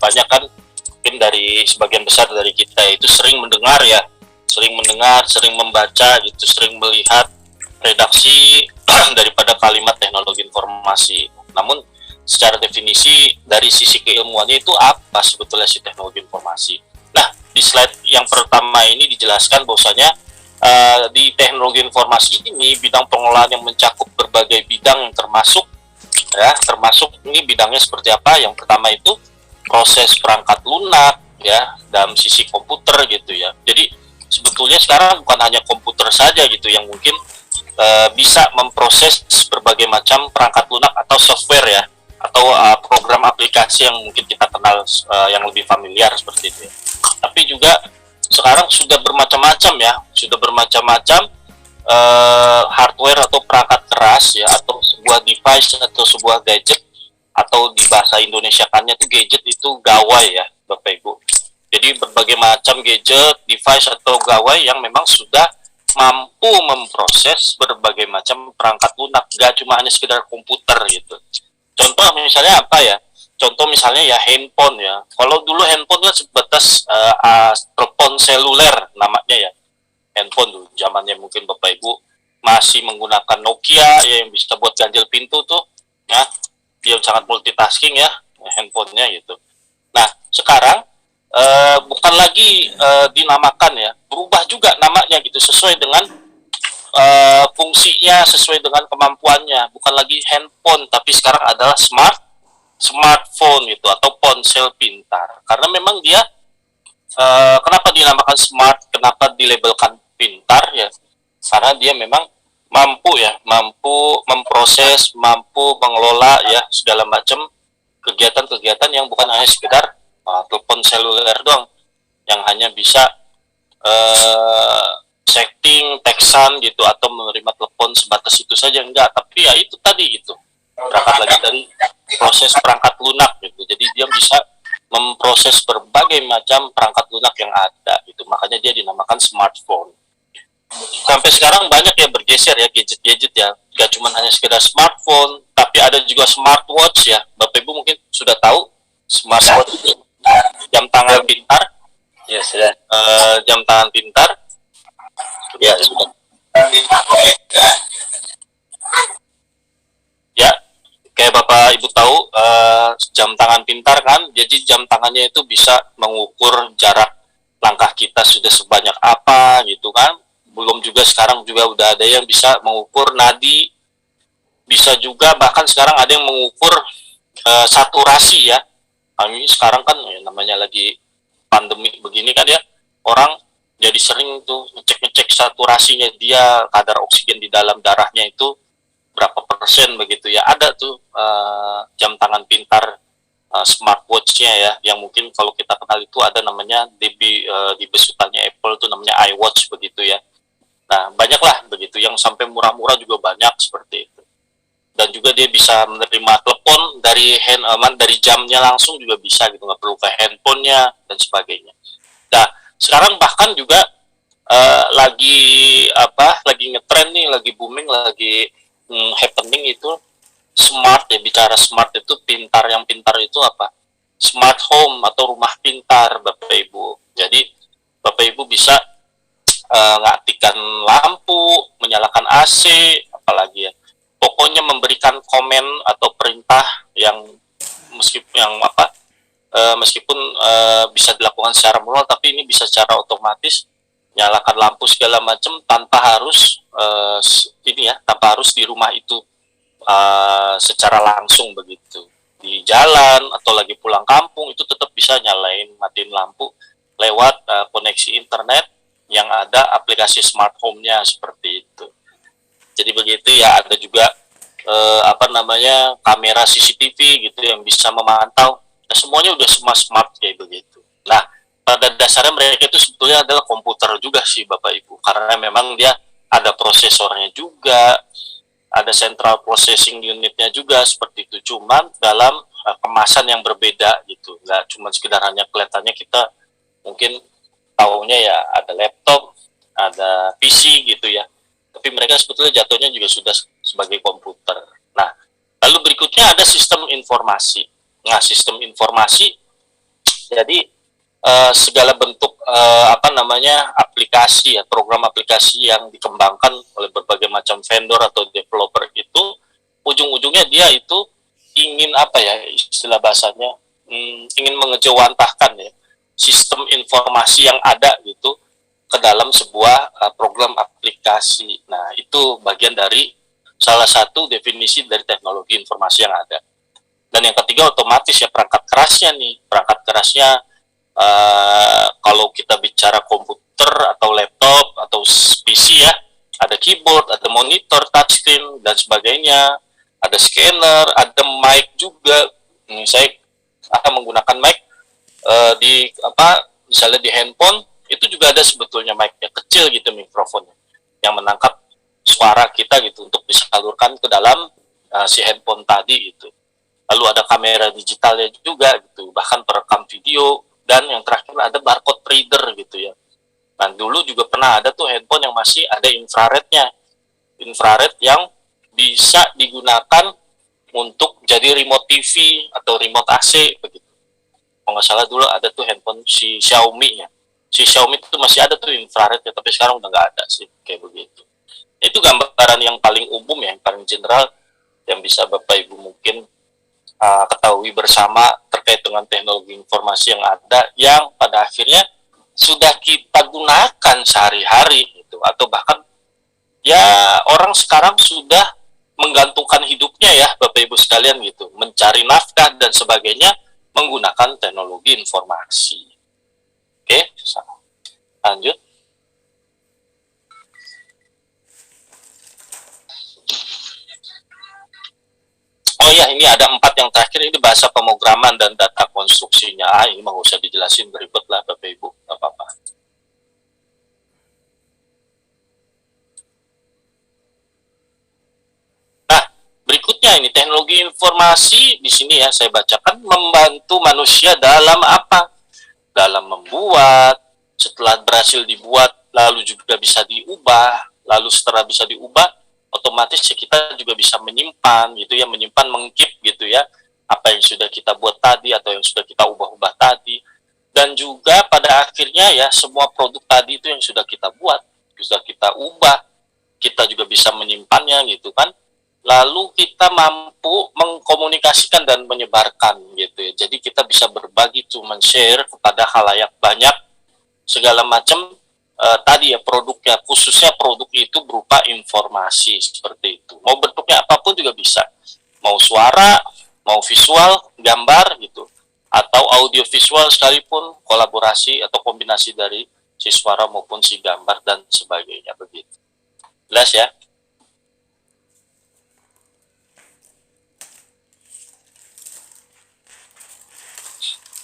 banyak kan mungkin dari sebagian besar dari kita itu sering mendengar, sering membaca gitu, sering melihat redaksi daripada kalimat teknologi informasi. Namun secara definisi dari sisi keilmuannya itu apa sebetulnya si teknologi informasi? Nah, di slide yang pertama ini dijelaskan bahwasanya di teknologi informasi ini bidang pengelolaan yang mencakup berbagai bidang termasuk ini bidangnya seperti apa. Yang pertama itu proses perangkat lunak ya dalam sisi komputer gitu ya. Jadi sebetulnya sekarang bukan hanya komputer saja gitu yang mungkin bisa memproses berbagai macam perangkat lunak atau software ya, atau program aplikasi yang mungkin kita kenal yang lebih familiar seperti itu ya. Tapi juga sekarang sudah bermacam-macam hardware atau perangkat keras ya, atau sebuah device atau sebuah gadget, atau di bahasa Indonesiakannya tuh gadget itu gawai ya Bapak Ibu. Jadi berbagai macam gadget, device atau gawai yang memang sudah mampu memproses berbagai macam perangkat lunak, gak cuma hanya sekedar komputer gitu. Contoh misalnya apa ya? Contoh misalnya ya handphone ya. Kalau dulu handphone kan sebatas telepon seluler namanya ya. Handphone dulu zamannya mungkin Bapak Ibu masih menggunakan Nokia ya, yang bisa buat ganjil pintu tuh ya. Dia sangat multitasking ya handphonenya gitu. Nah, sekarang bukan lagi dinamakan ya, berubah juga namanya gitu sesuai dengan fungsinya, sesuai dengan kemampuannya. Bukan lagi handphone, tapi sekarang adalah smartphone gitu, atau ponsel pintar. Karena memang dia kenapa dinamakan smart, kenapa dilabelkan pintar ya? Karena dia memang mampu memproses, mampu mengelola ya segala macam kegiatan-kegiatan yang bukan hanya sekedar telepon seluler doang, yang hanya bisa setting, textan gitu, atau menerima telepon sebatas itu saja, enggak. Tapi ya itu tadi gitu, berangkat lagi dari proses perangkat lunak gitu. Jadi dia bisa memproses berbagai macam perangkat lunak yang ada gitu, makanya dia dinamakan smartphone. Sampai sekarang banyak yang bergeser ya gadget-gadget ya, gak cuma hanya sekedar smartphone, tapi ada juga smartwatch ya. Bapak Ibu mungkin sudah tahu smartwatch itu jam tangan pintar ya, sudah jam tangan pintar ya, sudah ya. Kayak Bapak Ibu tahu jam tangan pintar kan, jadi jam tangannya itu bisa mengukur jarak langkah kita sudah sebanyak apa gitu kan. Belum juga sekarang juga udah ada yang bisa mengukur nadi, bisa juga bahkan sekarang ada yang mengukur saturasi ya. Ini sekarang kan ya, namanya lagi pandemi begini kan ya, orang jadi sering tuh ngecek saturasinya dia, kadar oksigen di dalam darahnya itu berapa persen begitu ya. Ada tuh jam tangan pintar smartwatch-nya ya, yang mungkin kalau kita kenal itu ada namanya di besutannya Apple tuh namanya iWatch begitu ya. Nah, banyaklah begitu, yang sampai murah-murah juga banyak seperti itu. Dan juga dia bisa menerima telepon dari dari jamnya langsung juga bisa gitu, nggak perlu ke handphonenya dan sebagainya. Nah, sekarang bahkan juga lagi ngetrend nih, lagi booming, lagi happening itu smart ya. Bicara smart itu pintar, yang pintar itu apa? Smart home atau rumah pintar Bapak Ibu. Jadi Bapak Ibu bisa ngaktifkan lampu, menyalakan AC, apalagi ya. Pokoknya memberikan komen atau perintah yang meskipun bisa dilakukan secara manual, tapi ini bisa secara otomatis, nyalakan lampu segala macam tanpa harus tanpa harus di rumah itu secara langsung begitu. Di jalan atau lagi pulang kampung itu tetap bisa nyalain matiin lampu lewat koneksi internet yang ada aplikasi smart home-nya seperti itu. Jadi begitu ya. Ada juga kamera CCTV gitu yang bisa memantau. Nah, semuanya udah smart kayak begitu. Nah, pada dasarnya mereka itu sebetulnya adalah komputer juga sih Bapak Ibu, karena memang dia ada prosesornya juga, ada central processing unitnya juga seperti itu. Cuman dalam kemasan yang berbeda gitu. Nggak cuma sekedar hanya kelihatannya kita mungkin tahunya ya ada laptop, ada PC gitu ya. Tapi mereka sebetulnya jatuhnya juga sudah sebagai komputer. Nah, lalu berikutnya ada sistem informasi. Nah, sistem informasi Jadi segala bentuk aplikasi ya, program aplikasi yang dikembangkan oleh berbagai macam vendor atau developer itu ujung-ujungnya dia itu ingin istilah bahasanya ingin mengejawantahkan ya sistem informasi yang ada gitu ke dalam sebuah program aplikasi. Nah, itu bagian dari salah satu definisi dari teknologi informasi yang ada. Dan yang ketiga otomatis ya perangkat kerasnya nih. Perangkat kerasnya kalau kita bicara komputer atau laptop atau PC ya, ada keyboard, ada monitor, touchscreen dan sebagainya, ada scanner, ada mic juga. Saya akan menggunakan mic misalnya di handphone itu juga ada sebetulnya mic-nya kecil gitu, mikrofonnya yang menangkap suara kita gitu untuk disalurkan ke dalam si handphone tadi itu. Lalu ada kamera digitalnya juga gitu, bahkan perekam video, dan yang terakhir ada barcode reader gitu ya. Nah, dulu juga pernah ada tuh handphone yang masih ada infrarednya, infrared yang bisa digunakan untuk jadi remote TV atau remote AC begitu. Kalau nggak salah dulu ada tuh handphone si Xiaomi ya. Si Xiaomi itu masih ada tuh infrared ya, tapi sekarang udah nggak ada sih kayak begitu. Itu gambaran yang paling umum ya, yang paling general yang bisa Bapak Ibu mungkin ketahui bersama terkait dengan teknologi informasi yang ada, yang pada akhirnya sudah kita gunakan sehari-hari gitu, atau bahkan ya orang sekarang sudah menggantungkan hidupnya ya Bapak Ibu sekalian gitu, mencari nafkah dan sebagainya menggunakan teknologi informasi. Oke, lanjut. Oh ya, ini ada 4 yang terakhir, ini bahasa pemrograman dan data konstruksinya. Ini nggak usah dijelasin, berikut lah Bapak Ibu, nggak apa-apa. Nah, berikutnya ini teknologi informasi di sini ya saya bacakan, membantu manusia dalam apa? Dalam membuat, setelah berhasil dibuat, lalu juga bisa diubah, lalu setelah bisa diubah, otomatis ya kita juga bisa menyimpan gitu ya, menyimpan, mengkeep gitu ya, apa yang sudah kita buat tadi atau yang sudah kita ubah-ubah tadi. Dan juga pada akhirnya ya semua produk tadi itu yang sudah kita buat, sudah kita ubah, kita juga bisa menyimpannya gitu kan. Lalu kita mampu mengkomunikasikan dan menyebarkan gitu ya. Jadi kita bisa berbagi, to share kepada khalayak banyak segala macam tadi ya produknya, khususnya produk itu berupa informasi seperti itu. Mau bentuknya apapun juga bisa. Mau suara, mau visual, gambar gitu. Atau audio visual sekalipun, kolaborasi atau kombinasi dari si suara maupun si gambar dan sebagainya begitu. Jelas ya?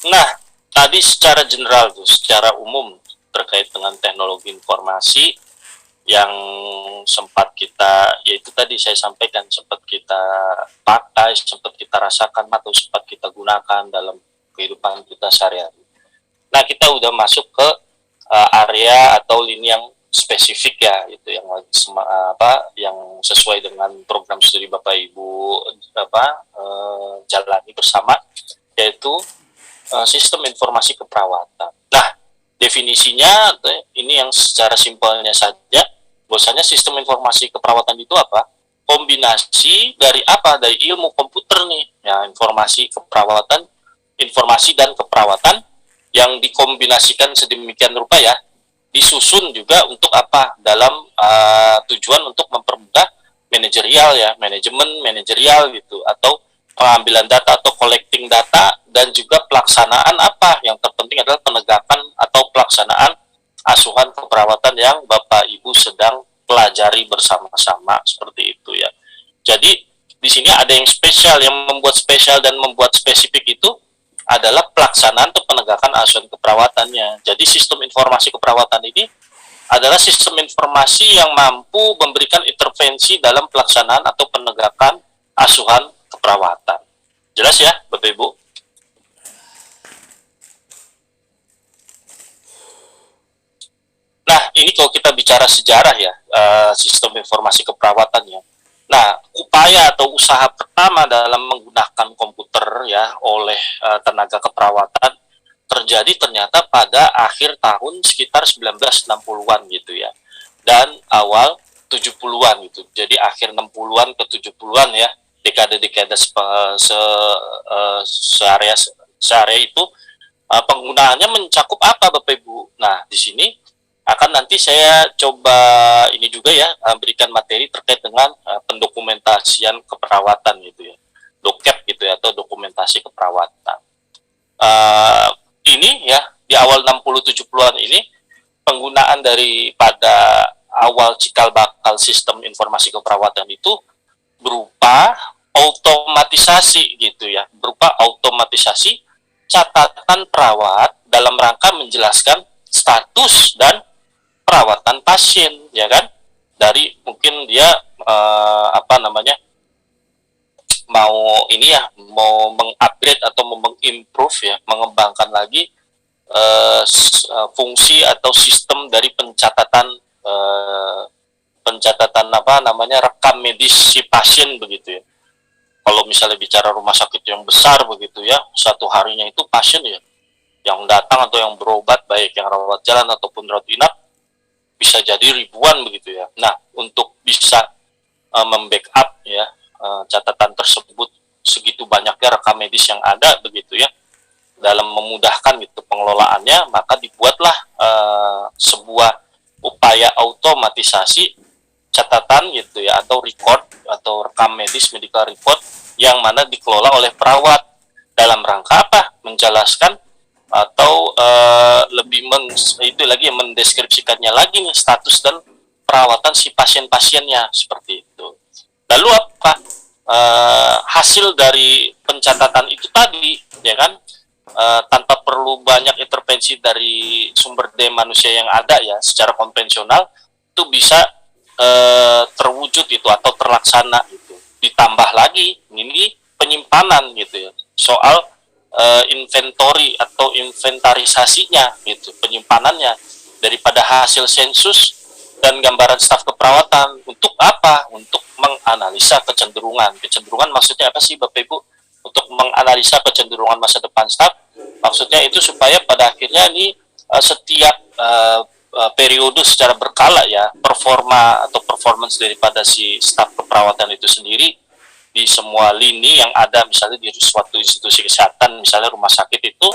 Nah, tadi secara general tuh, secara umum terkait dengan teknologi informasi yang sempat kita, yaitu tadi saya sampaikan, sempat kita pakai, sempat kita rasakan atau sempat kita gunakan dalam kehidupan kita sehari-hari. Nah, kita udah masuk ke area atau lini yang spesifik ya, itu yang yang sesuai dengan program studi Bapak Ibu jalani bersama, yaitu sistem informasi keperawatan. Nah, definisinya ini yang secara simpelnya saja, bahwasanya sistem informasi keperawatan itu apa? Kombinasi dari apa? Dari ilmu komputer nih, ya, informasi keperawatan, informasi dan keperawatan yang dikombinasikan sedemikian rupa ya, disusun juga untuk apa? Dalam tujuan untuk mempermudah manajerial ya, manajemen manajerial gitu, atau pengambilan data atau collecting data, dan juga pelaksanaan apa yang terpenting adalah penegakan atau pelaksanaan asuhan keperawatan yang Bapak Ibu sedang pelajari bersama-sama seperti itu ya. Jadi di sini ada yang spesial, yang membuat spesial dan membuat spesifik itu adalah pelaksanaan atau penegakan asuhan keperawatannya. Jadi sistem informasi keperawatan ini adalah sistem informasi yang mampu memberikan intervensi dalam pelaksanaan atau penegakan asuhan keperawatan. Jelas ya, Bapak Ibu? Nah, ini kalau kita bicara sejarah ya, sistem informasi keperawatannya. Nah, upaya atau usaha pertama dalam menggunakan komputer ya oleh tenaga keperawatan terjadi ternyata pada akhir tahun sekitar 1960-an gitu ya, dan awal 70-an gitu. Jadi akhir 60-an ke 70-an ya, dekade-dekade searea itu penggunaannya mencakup apa Bapak Ibu. Nah, di sini akan nanti saya coba ini juga ya, berikan materi terkait dengan pendokumentasian keperawatan gitu ya. Dokep gitu ya, atau dokumentasi keperawatan. Ini ya, di awal 60-70-an ini penggunaan daripada awal cikal bakal sistem informasi keperawatan itu berupa otomatisasi gitu ya, berupa otomatisasi catatan perawat dalam rangka menjelaskan status dan perawatan pasien, ya kan? Dari mungkin dia mau ini ya, mau mengupgrade atau mengimprove ya, mengembangkan lagi fungsi atau sistem dari pencatatan rekam medis si pasien begitu ya. Kalau misalnya bicara rumah sakit yang besar begitu ya, satu harinya itu pasien ya yang datang atau yang berobat, baik yang rawat jalan ataupun rawat inap, bisa jadi ribuan begitu ya. Nah, untuk bisa membackup ya catatan tersebut, segitu banyaknya rekam medis yang ada begitu ya, dalam memudahkan gitu pengelolaannya, maka dibuatlah sebuah upaya otomatisasi catatan gitu ya, atau record atau rekam medis, medical report, yang mana dikelola oleh perawat dalam rangka apa? Menjelaskan atau mendeskripsikannya lagi nih status dan perawatan si pasien-pasiennya, seperti itu. Lalu apa hasil dari pencatatan itu tadi, ya kan, tanpa perlu banyak intervensi dari sumber daya manusia yang ada ya, secara konvensional itu bisa terwujud itu atau terlaksana gitu. Ditambah lagi ini penyimpanan gitu ya, soal inventory atau inventarisasinya gitu, penyimpanannya daripada hasil sensus dan gambaran staf keperawatan. Untuk apa? Untuk menganalisa kecenderungan. Kecenderungan maksudnya apa sih Bapak Ibu? Untuk menganalisa kecenderungan masa depan staf, maksudnya itu supaya pada akhirnya ini setiap periode secara berkala ya, performa atau performance daripada si staf keperawatan itu sendiri di semua lini yang ada, misalnya di suatu institusi kesehatan, misalnya rumah sakit, itu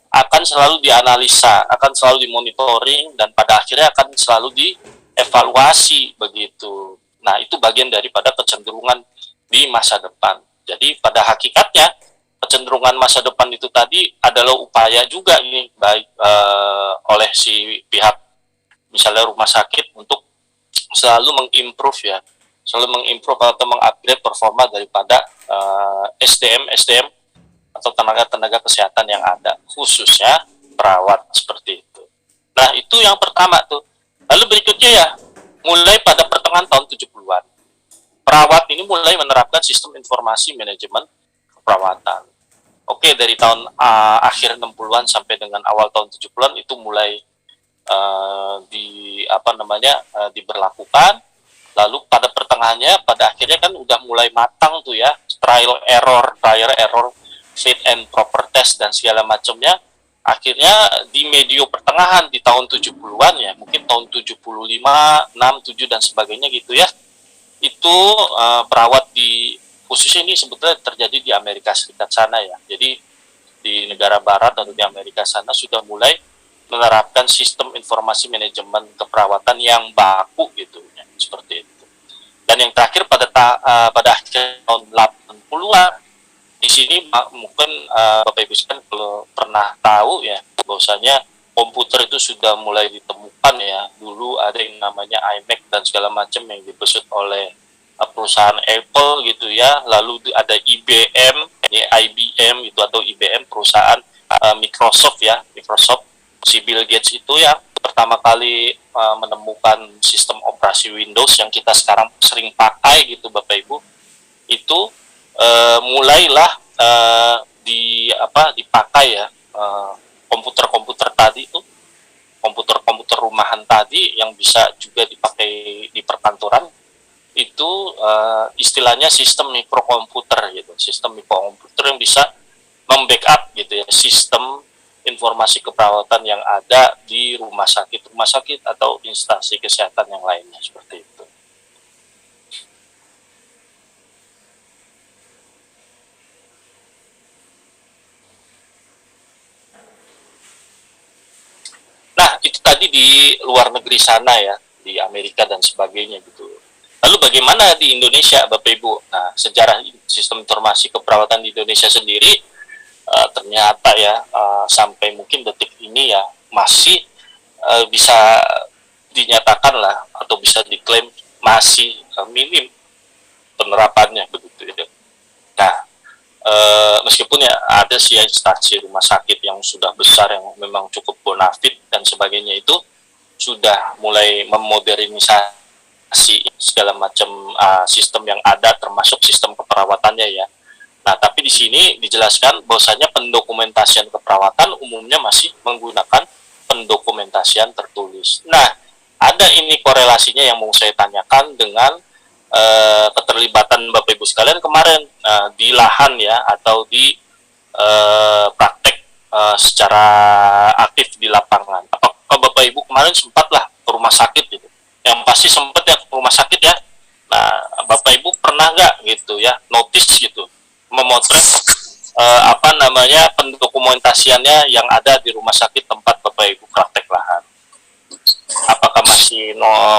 akan selalu dianalisa, akan selalu dimonitoring, dan pada akhirnya akan selalu dievaluasi begitu. Nah, itu bagian daripada kecenderungan di masa depan. Jadi pada hakikatnya kecenderungan masa depan itu tadi adalah upaya juga ini baik oleh si pihak misalnya rumah sakit untuk selalu mengimprove ya, selalu mengimprove atau mengupgrade performa daripada SDM atau tenaga-tenaga kesehatan yang ada, khususnya perawat, seperti itu. Nah, itu yang pertama tuh. Lalu berikutnya ya, mulai pada pertengahan tahun 70-an, perawat ini mulai menerapkan sistem informasi manajemen keperawatan. Oke, dari tahun akhir 60-an sampai dengan awal tahun 70-an itu mulai diberlakukan. Lalu pada pertengahannya, pada akhirnya kan udah mulai matang tuh ya, trial error, fit and proper test dan segala macamnya. Akhirnya di medio pertengahan di tahun 70-an ya, mungkin tahun 75, 6, 7 dan sebagainya gitu ya. Itu perawat di khususnya ini sebetulnya terjadi di Amerika Serikat sana ya. Jadi di negara barat atau di Amerika sana sudah mulai menerapkan sistem informasi manajemen keperawatan yang baku gitu ya, seperti itu. Dan yang terakhir pada akhir tahun 80-an, di sini mungkin Bapak Ibu sekalian kalau pernah tahu ya, bahwasanya komputer itu sudah mulai ditemukan ya. Dulu ada yang namanya iMac dan segala macam yang dibesut oleh perusahaan Apple gitu ya. Lalu ada IBM, ya, IBM itu atau IBM perusahaan Microsoft ya, si Bill Gates itu yang pertama kali menemukan sistem operasi Windows yang kita sekarang sering pakai gitu Bapak Ibu. Itu mulailah dipakai ya komputer-komputer tadi itu, komputer-komputer rumahan tadi yang bisa juga dipakai di perkantoran. Itu istilahnya sistem mikrokomputer gitu, sistem mikrokomputer yang bisa membackup gitu ya sistem informasi keperawatan yang ada di rumah sakit atau instansi kesehatan yang lainnya seperti itu. Nah, itu tadi di luar negeri sana ya, di Amerika dan sebagainya gitu. Lalu bagaimana di Indonesia, Bapak Ibu? Nah, sejarah sistem informasi keperawatan di Indonesia sendiri ternyata ya sampai mungkin detik ini ya masih bisa dinyatakan lah atau bisa diklaim masih minim penerapannya begitu ya. Nah, meskipun ya ada sih instansi rumah sakit yang sudah besar yang memang cukup bonafit dan sebagainya itu sudah mulai memodernisasi segala macam sistem yang ada termasuk sistem keperawatannya ya. Nah, tapi di sini dijelaskan bahwasanya pendokumentasian keperawatan umumnya masih menggunakan pendokumentasian tertulis. Nah, ada ini korelasinya yang mau saya tanyakan dengan keterlibatan Bapak Ibu sekalian kemarin di lahan ya atau di praktek secara aktif di lapangan. Apakah Bapak Ibu kemarin sempatlah ke rumah sakit gitu? Yang pasti sempat ya ke rumah sakit ya. Nah, Bapak Ibu pernah nggak gitu ya notice gitu memotret pendokumentasiannya yang ada di rumah sakit tempat Bapak Ibu praktek lahan? Apakah masih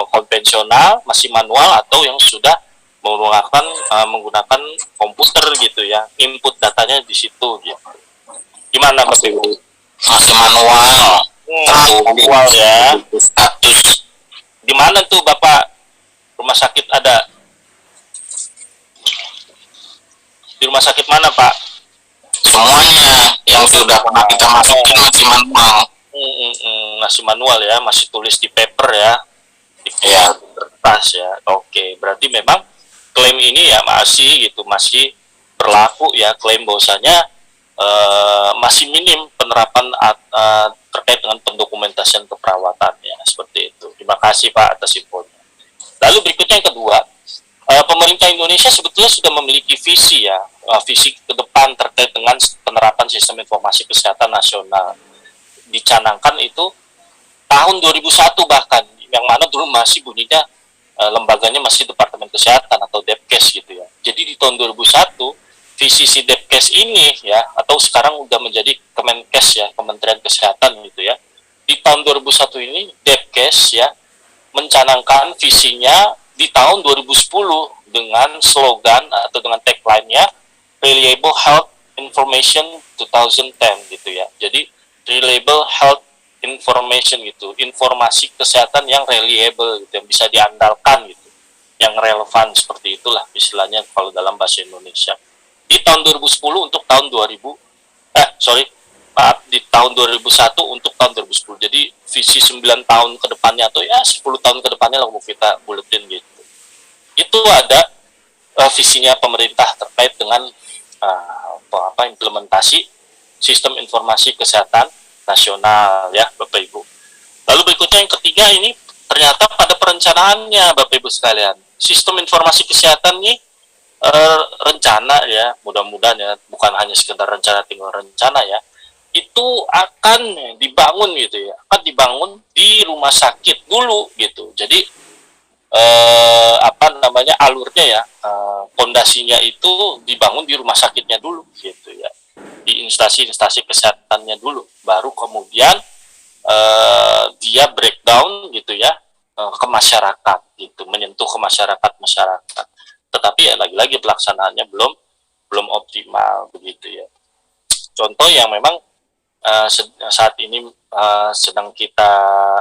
konvensional, masih manual, atau yang sudah menggunakan komputer gitu ya, input datanya di situ gitu. Gimana Bapak Ibu? Masih manual. Manual ya. Status. Di mana tuh Bapak rumah sakit ada? Di rumah sakit mana Pak? Semuanya yang sudah pernah kita masukin masih manual. Masih manual ya, masih tulis di paper ya, di kertas ya. Oke, berarti memang klaim ini ya masih berlaku ya, klaim bahwasanya masih minim penerapan terkait dengan pendokumentasian keperawatan ya, seperti itu. Terima kasih Pak atas infonya. Lalu berikutnya yang kedua, pemerintah Indonesia sebetulnya sudah memiliki visi ya, visi ke depan terkait dengan penerapan sistem informasi kesehatan nasional. Dicanangkan itu tahun 2001 bahkan, yang mana dulu masih bunyinya lembaganya masih Departemen Kesehatan atau Depkes gitu ya. Jadi di tahun 2001 visi si Depkes ini ya, atau sekarang udah menjadi Kemenkes ya, Kementerian Kesehatan gitu ya. Di tahun 2001 ini Depkes ya mencanangkan visinya di tahun 2010 dengan slogan atau dengan tagline-nya Reliable Health Information 2010 gitu ya. Jadi reliable health information gitu, informasi kesehatan yang reliable gitu, yang bisa diandalkan gitu, yang relevan, seperti itulah istilahnya kalau dalam bahasa Indonesia. Di tahun 2010 untuk tahun 2000 di tahun 2001 untuk tahun 2010. Jadi visi 9 tahun ke depannya atau ya 10 tahun ke depannya lah mau kita buletin gitu. Itu ada visinya pemerintah terkait dengan implementasi sistem informasi kesehatan nasional ya Bapak Ibu. Lalu berikutnya yang ketiga ini ternyata pada perencanaannya Bapak Ibu sekalian, sistem informasi kesehatan ini rencana ya, mudah-mudahan ya, bukan hanya sekedar rencana tinggal rencana ya, itu akan dibangun gitu ya, akan dibangun di rumah sakit dulu gitu. Jadi alurnya ya, fondasinya itu dibangun di rumah sakitnya dulu gitu ya, di instansi kesehatannya dulu, baru kemudian dia breakdown gitu ya ke masyarakat gitu, menyentuh ke masyarakat. Tetapi ya lagi-lagi pelaksanaannya belum optimal begitu ya. Contoh yang memang saat ini sedang kita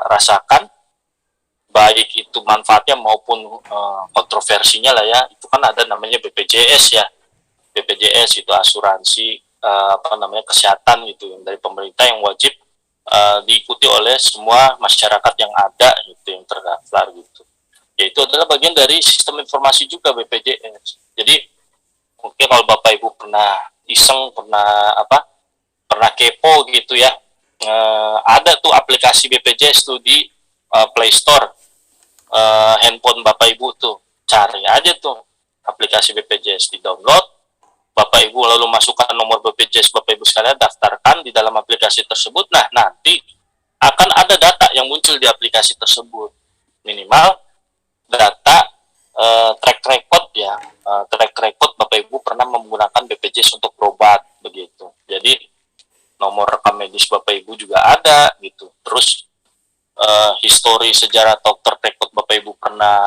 rasakan, baik itu manfaatnya maupun kontroversinya lah ya, itu kan ada namanya BPJS ya. BPJS itu asuransi kesehatan gitu yang dari pemerintah yang wajib diikuti oleh semua masyarakat yang ada gitu, yang terdaftar gitu. Yaitu adalah bagian dari sistem informasi juga BPJS. Jadi mungkin kalau Bapak Ibu pernah iseng, pernah kepo gitu ya, ada tuh aplikasi BPJS tuh di Play Store, handphone Bapak Ibu tuh cari aja tuh aplikasi BPJS, di download, Bapak Ibu lalu masukkan nomor BPJS Bapak Ibu sekalian, daftarkan di dalam aplikasi tersebut. Nah, nanti akan ada data yang muncul di aplikasi tersebut. Minimal data track record ya, track record Bapak Ibu pernah menggunakan BPJS untuk berobat begitu. Jadi nomor rekam medis Bapak Ibu juga ada gitu. Terus histori sejarah dokter record Bapak Ibu pernah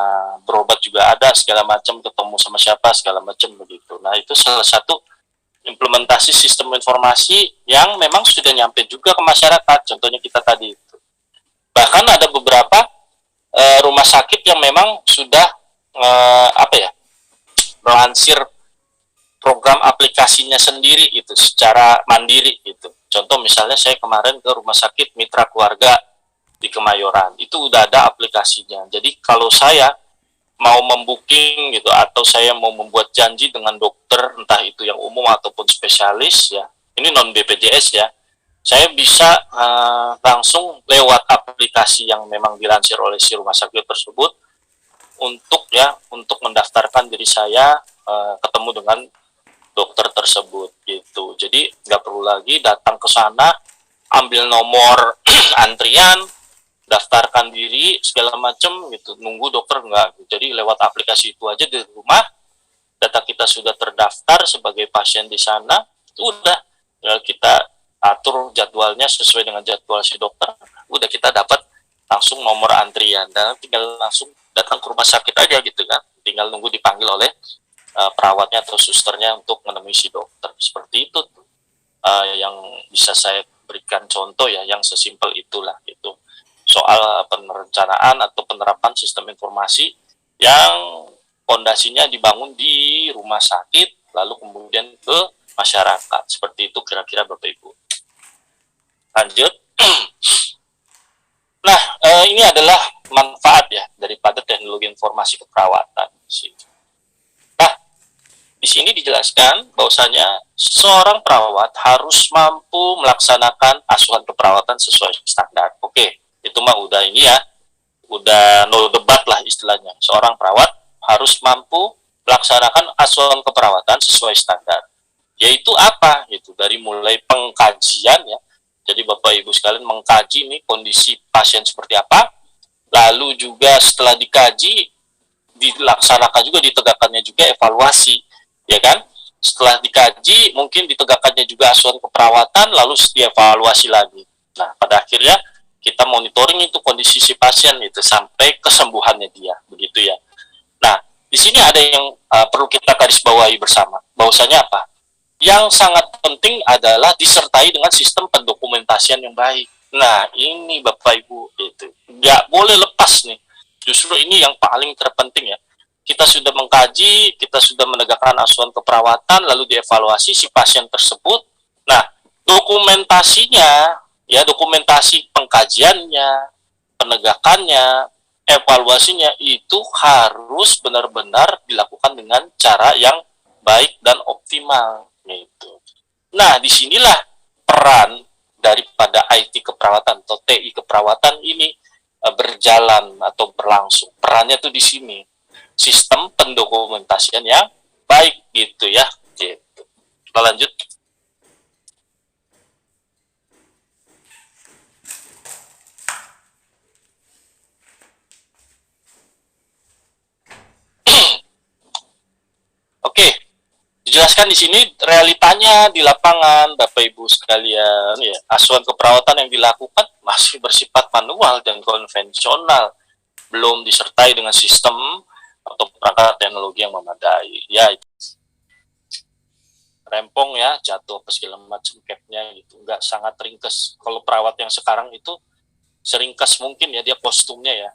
berobat juga ada, segala macam, ketemu sama siapa segala macam begitu. Nah, itu salah satu implementasi sistem informasi yang memang sudah nyampe juga ke masyarakat. Contohnya kita tadi itu. Bahkan ada beberapa rumah sakit yang memang sudah melansir program aplikasinya sendiri itu secara mandiri itu. Contoh misalnya saya kemarin ke rumah sakit Mitra Keluarga di Kemayoran, itu udah ada aplikasinya. Jadi kalau saya mau membooking gitu atau saya mau membuat janji dengan dokter entah itu yang umum ataupun spesialis ya, ini non BPJS ya, saya bisa langsung lewat aplikasi yang memang dilansir oleh si rumah sakit tersebut untuk mendaftarkan diri saya ketemu dengan dokter tersebut gitu. Jadi nggak perlu lagi datang ke sana, ambil nomor antrian, daftarkan diri segala macam gitu, nunggu dokter enggak. Jadi lewat aplikasi itu aja di rumah, data kita sudah terdaftar sebagai pasien di sana, itu udah kita atur jadwalnya sesuai dengan jadwal si dokter. Udah kita dapat langsung nomor antrian dan tinggal langsung datang ke rumah sakit aja gitu kan. Tinggal nunggu dipanggil oleh perawatnya atau susternya untuk menemui si dokter. Seperti itu yang bisa saya berikan contoh ya, yang sesimpel itulah gitu. Soal perencanaan atau penerapan sistem informasi yang fondasinya dibangun di rumah sakit lalu kemudian ke masyarakat. Seperti itu kira-kira Bapak Ibu. Lanjut. Nah, ini adalah manfaat ya daripada teknologi informasi keperawatan. Nah, di sini dijelaskan bahwasanya seorang perawat harus mampu melaksanakan asuhan keperawatan sesuai standar. Oke, itu mah udah ini ya, udah no debat lah istilahnya. Seorang perawat harus mampu melaksanakan asuhan keperawatan sesuai standar. Yaitu apa? Itu dari mulai pengkajian ya. Jadi Bapak Ibu sekalian mengkaji nih kondisi pasien seperti apa. Lalu juga setelah dikaji, dilaksanakan juga, ditegakkannya juga evaluasi, ya kan? Setelah dikaji, mungkin ditegakkannya juga asuhan keperawatan, lalu dievaluasi lagi. Nah, pada akhirnya kita monitoring itu kondisi si pasien itu sampai kesembuhannya dia, begitu ya. Nah, di sini ada yang perlu kita garis bawahi bersama. Bahwasanya apa? Yang sangat penting adalah disertai dengan sistem pendokumentasian yang baik. Nah, ini Bapak Ibu itu nggak boleh lepas nih. Justru ini yang paling terpenting ya. Kita sudah mengkaji, kita sudah menegakkan asuhan keperawatan, lalu dievaluasi si pasien tersebut. Nah, dokumentasinya, ya dokumentasi pengkajiannya, penegakannya, evaluasinya itu harus benar-benar dilakukan dengan cara yang baik dan optimal. Gitu. Nah, disinilah peran daripada IT keperawatan atau TI keperawatan ini berjalan atau berlangsung. Perannya tuh di sini. Sistem pendokumentasian yang baik gitu ya. Gitu. Kita lanjut. Oke. Dijelaskan di sini realitanya di lapangan, Bapak Ibu sekalian, ya, asuhan keperawatan yang dilakukan masih bersifat manual dan konvensional, belum disertai dengan sistem atau perangkat teknologi yang memadai. Ya, rempong ya, jatuh apa segala macam capnya gitu, nggak sangat ringkes. Kalau perawat yang sekarang itu seringkas mungkin ya, dia kostumnya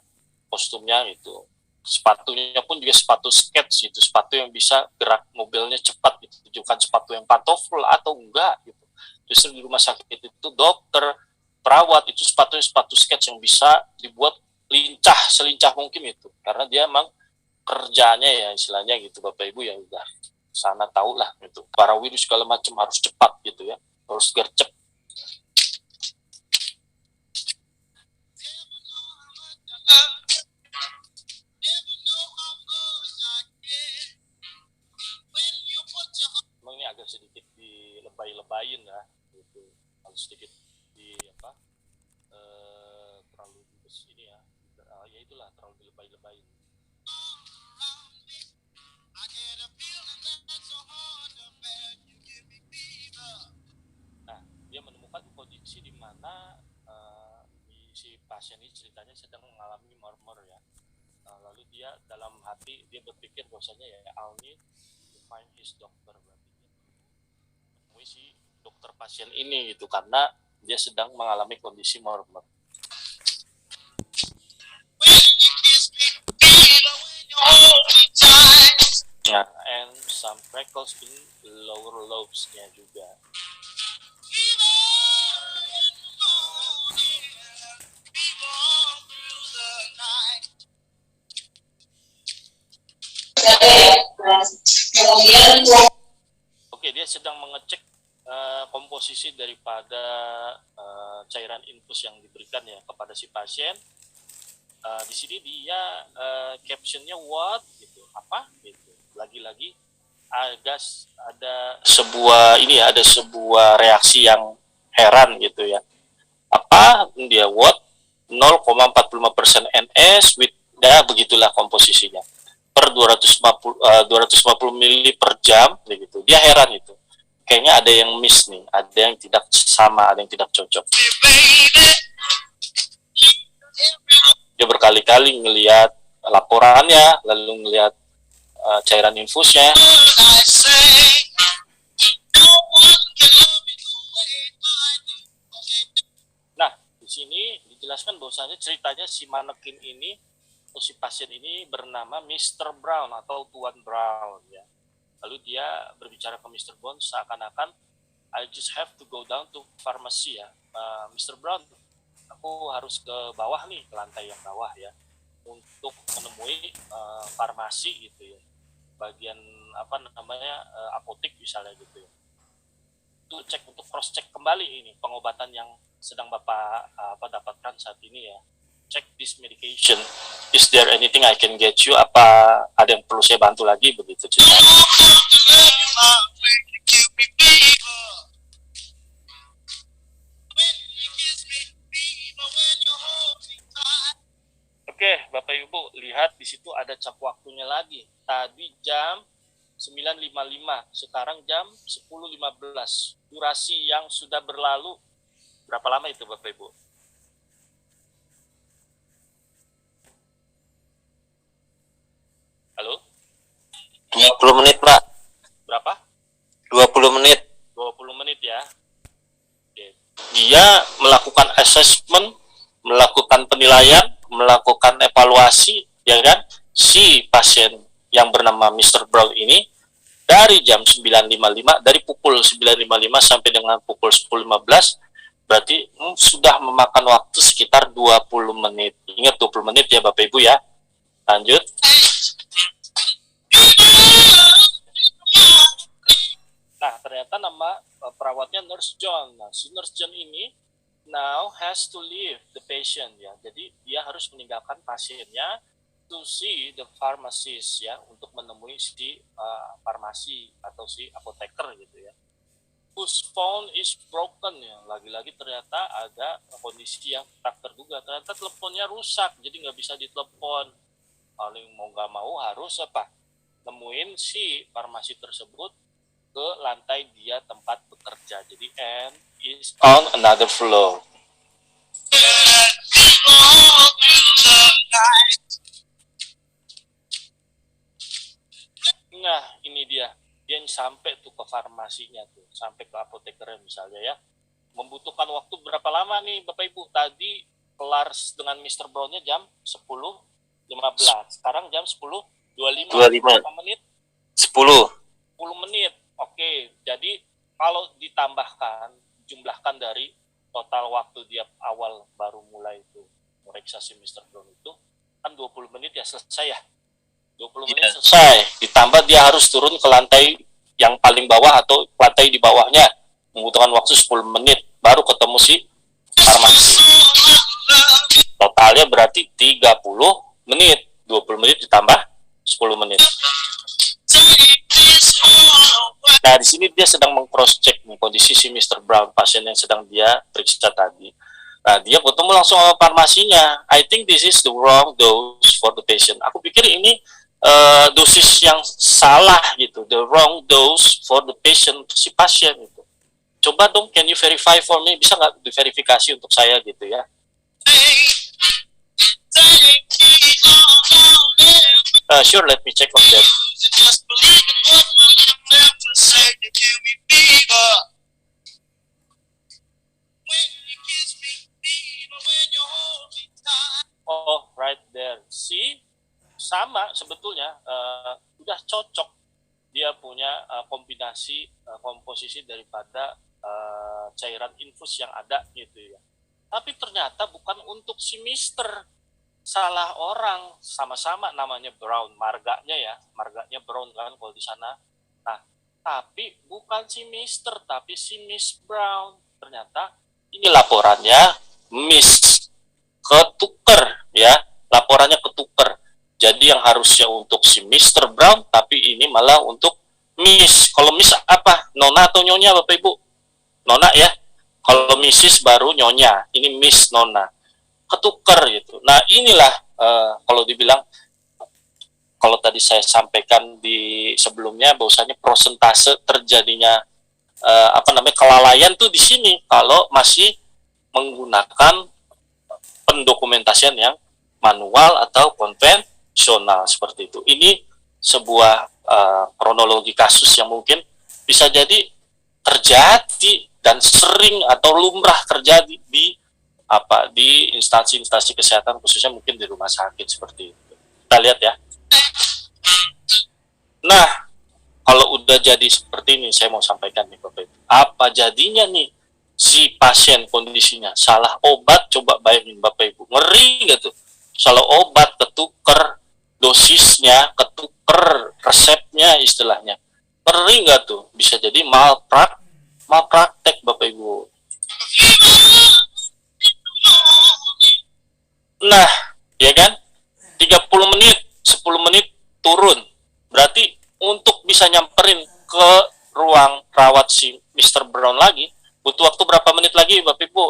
itu. Sepatunya pun juga sepatu sketch gitu, sepatu yang bisa gerak mobilnya cepat gitu, bukan sepatu yang pantofel atau enggak gitu. Justru di rumah sakit itu dokter, perawat itu sepatu sketch yang bisa dibuat lincah, selincah mungkin itu, karena dia emang kerjanya ya istilahnya gitu Bapak Ibu ya, udah sana tahu lah gitu, parawirus segala macam harus cepat gitu ya, harus gercep. Ini dilebay-lebayin ya, gitu. Kalau sedikit di apa terlalu di ini ya, ya itulah terlalu dilebay-lebayin. Nah, dia menemukan kondisi di mana si pasien ini ceritanya sedang mengalami murmur ya. Lalu dia dalam hati dia berpikir bahwasanya ya I'll need to find his doctor, berarti dia menemui si dokter pasien ini gitu karena dia sedang mengalami kondisi murmur. Nah, and some freckles in lower lobes-nya juga. Oke, dia sedang mengecek komposisi daripada cairan infus yang diberikan ya kepada si pasien. Di sini dia captionnya what gitu, apa gitu. Lagi-lagi ada sebuah ini ya, ada sebuah reaksi yang heran gitu ya. Apa dia what 0,45% NS with ya begitulah komposisinya per 250 mili per jam begitu. Dia heran itu. Kayaknya ada yang miss nih, ada yang tidak sama, ada yang tidak cocok. Dia berkali-kali ngelihat laporannya, lalu ngelihat cairan infusnya. Nah, di sini dijelaskan bahwasanya ceritanya si manekin ini atau si pasien ini bernama Mr. Brown atau Tuan Brown ya. Lalu dia berbicara ke Mr. Brown seakan-akan I just have to go down to pharmacy ya. Mr. Brown, aku harus ke bawah nih, ke lantai yang bawah ya, untuk menemui farmasi gitu ya, bagian apa namanya apotek misalnya gitu ya. Itu cek untuk cross check kembali ini pengobatan yang sedang Bapak dapatkan saat ini ya. Check this medication. Is there anything I can get you? Apa ada yang perlu saya bantu lagi begitu ceritanya. Oke, Bapak Ibu, lihat di situ ada cap waktunya lagi. Tadi jam 9.55, sekarang jam 10.15. Durasi yang sudah berlalu berapa lama itu Bapak Ibu? Halo? 20 menit, Pak. Berapa? 20 menit. 20 menit ya. Oke. Dia melakukan assessment, melakukan penilaian, melakukan evaluasi, ya kan? Si pasien yang bernama Mr. Brown ini dari jam 9.55, dari pukul 9.55 sampai dengan pukul 10.15, berarti sudah memakan waktu sekitar 20 menit. Ingat 20 menit ya Bapak Ibu ya. Lanjut. Nah, ternyata nama perawatnya Nurse John. Nah, si Nurse John ini now has to leave the patient ya. Jadi dia harus meninggalkan pasiennya to see the pharmacist ya, untuk menemui si farmasi atau si apoteker gitu ya. Whose phone is broken ya. Lagi-lagi ternyata ada kondisi yang tak terduga. Ternyata teleponnya rusak, jadi nggak bisa ditelepon. Paling mau nggak mau harus apa? Nemuin si farmasi tersebut ke lantai dia tempat bekerja. Jadi and is on another floor. Nah, ini dia sampai tuh ke farmasinya tuh, sampai ke apotekernya misalnya ya. Membutuhkan waktu berapa lama nih Bapak Ibu? Tadi kelar dengan Mr. Brown-nya jam 10.15. Sekarang jam 10.25. Berapa menit? 10 menit. Oke, jadi kalau ditambahkan, jumlahkan dari total waktu dia awal baru mulai itu meriksa si Mr. Brown itu, kan 20 menit ya selesai ya. 20 menit selesai. Ditambah dia harus turun ke lantai yang paling bawah atau lantai di bawahnya. Membutuhkan waktu 10 menit baru ketemu si farmasi. Totalnya berarti 30 menit. 20 menit ditambah 10 menit. Nah, di sini dia sedang meng-cross check nih kondisi si Mr. Brown, pasien yang sedang dia periksa tadi. Nah, dia ketemu langsung sama farmasinya. I think this is the wrong dose for the patient. Aku pikir ini dosis yang salah gitu, the wrong dose for the patient, si pasien itu. Coba dong, can you verify for me? Bisa nggak diverifikasi untuk saya gitu ya? Sure, let me check on that. Oh, right there. See, sama sebetulnya, udah cocok. Dia punya kombinasi komposisi daripada cairan infus yang ada gitu ya. Tapi ternyata bukan untuk si Mister. Salah orang, sama-sama namanya Brown, marganya Brown kan kalau di sana. Nah, tapi bukan si Mister, tapi si Miss Brown. Ternyata ini laporannya Miss ketuker ya, laporannya ketuker. Jadi yang harusnya untuk si Mr. Brown, tapi ini malah untuk Miss. Kalau Miss apa? Nona atau Nyonya, Bapak Ibu? Nona ya. Kalau Mrs. baru Nyonya. Ini Miss Nona. Ketuker gitu. Nah inilah kalau dibilang, kalau tadi saya sampaikan di sebelumnya, bahwasanya prosentase terjadinya kelalaian tuh di sini kalau masih menggunakan pendokumentasian yang manual atau konvensional seperti itu. Ini sebuah kronologi kasus yang mungkin bisa jadi terjadi dan sering atau lumrah terjadi di instansi-instansi kesehatan, khususnya mungkin di rumah sakit seperti itu. Kita lihat ya. Nah, kalau udah jadi seperti ini, saya mau sampaikan nih Bapak Ibu. Apa jadinya nih si pasien kondisinya salah obat? Coba bayangin Bapak Ibu, ngeri nggak tuh? Salah obat, ketuker dosisnya, ketuker resepnya istilahnya. Ngeri nggak tuh? Bisa jadi malpraktek Bapak Ibu. Nah, ya kan? 30 menit, 10 menit turun. Berarti untuk bisa nyamperin ke ruang rawat si Mr. Brown lagi, butuh waktu berapa menit lagi, Bapak Ibu?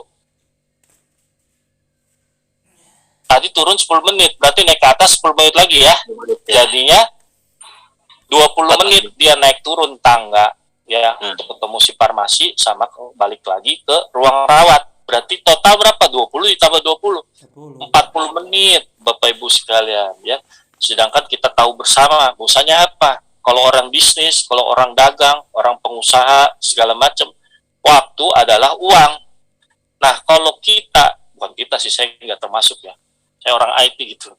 Tadi turun 10 menit, berarti naik ke atas 10 menit lagi ya. Jadinya 20 menit dia naik turun tangga ya untuk ketemu si farmasi sama balik lagi ke ruang rawat. Berarti total berapa? 20 ditambah 20. 40 menit Bapak Ibu sekalian ya. Sedangkan kita tahu bersama bahwasanya apa? Kalau orang bisnis, kalau orang dagang, orang pengusaha segala macam, waktu adalah uang. Nah, kalau kita, bukan kita sih, saya nggak termasuk ya. Saya orang IT gitu.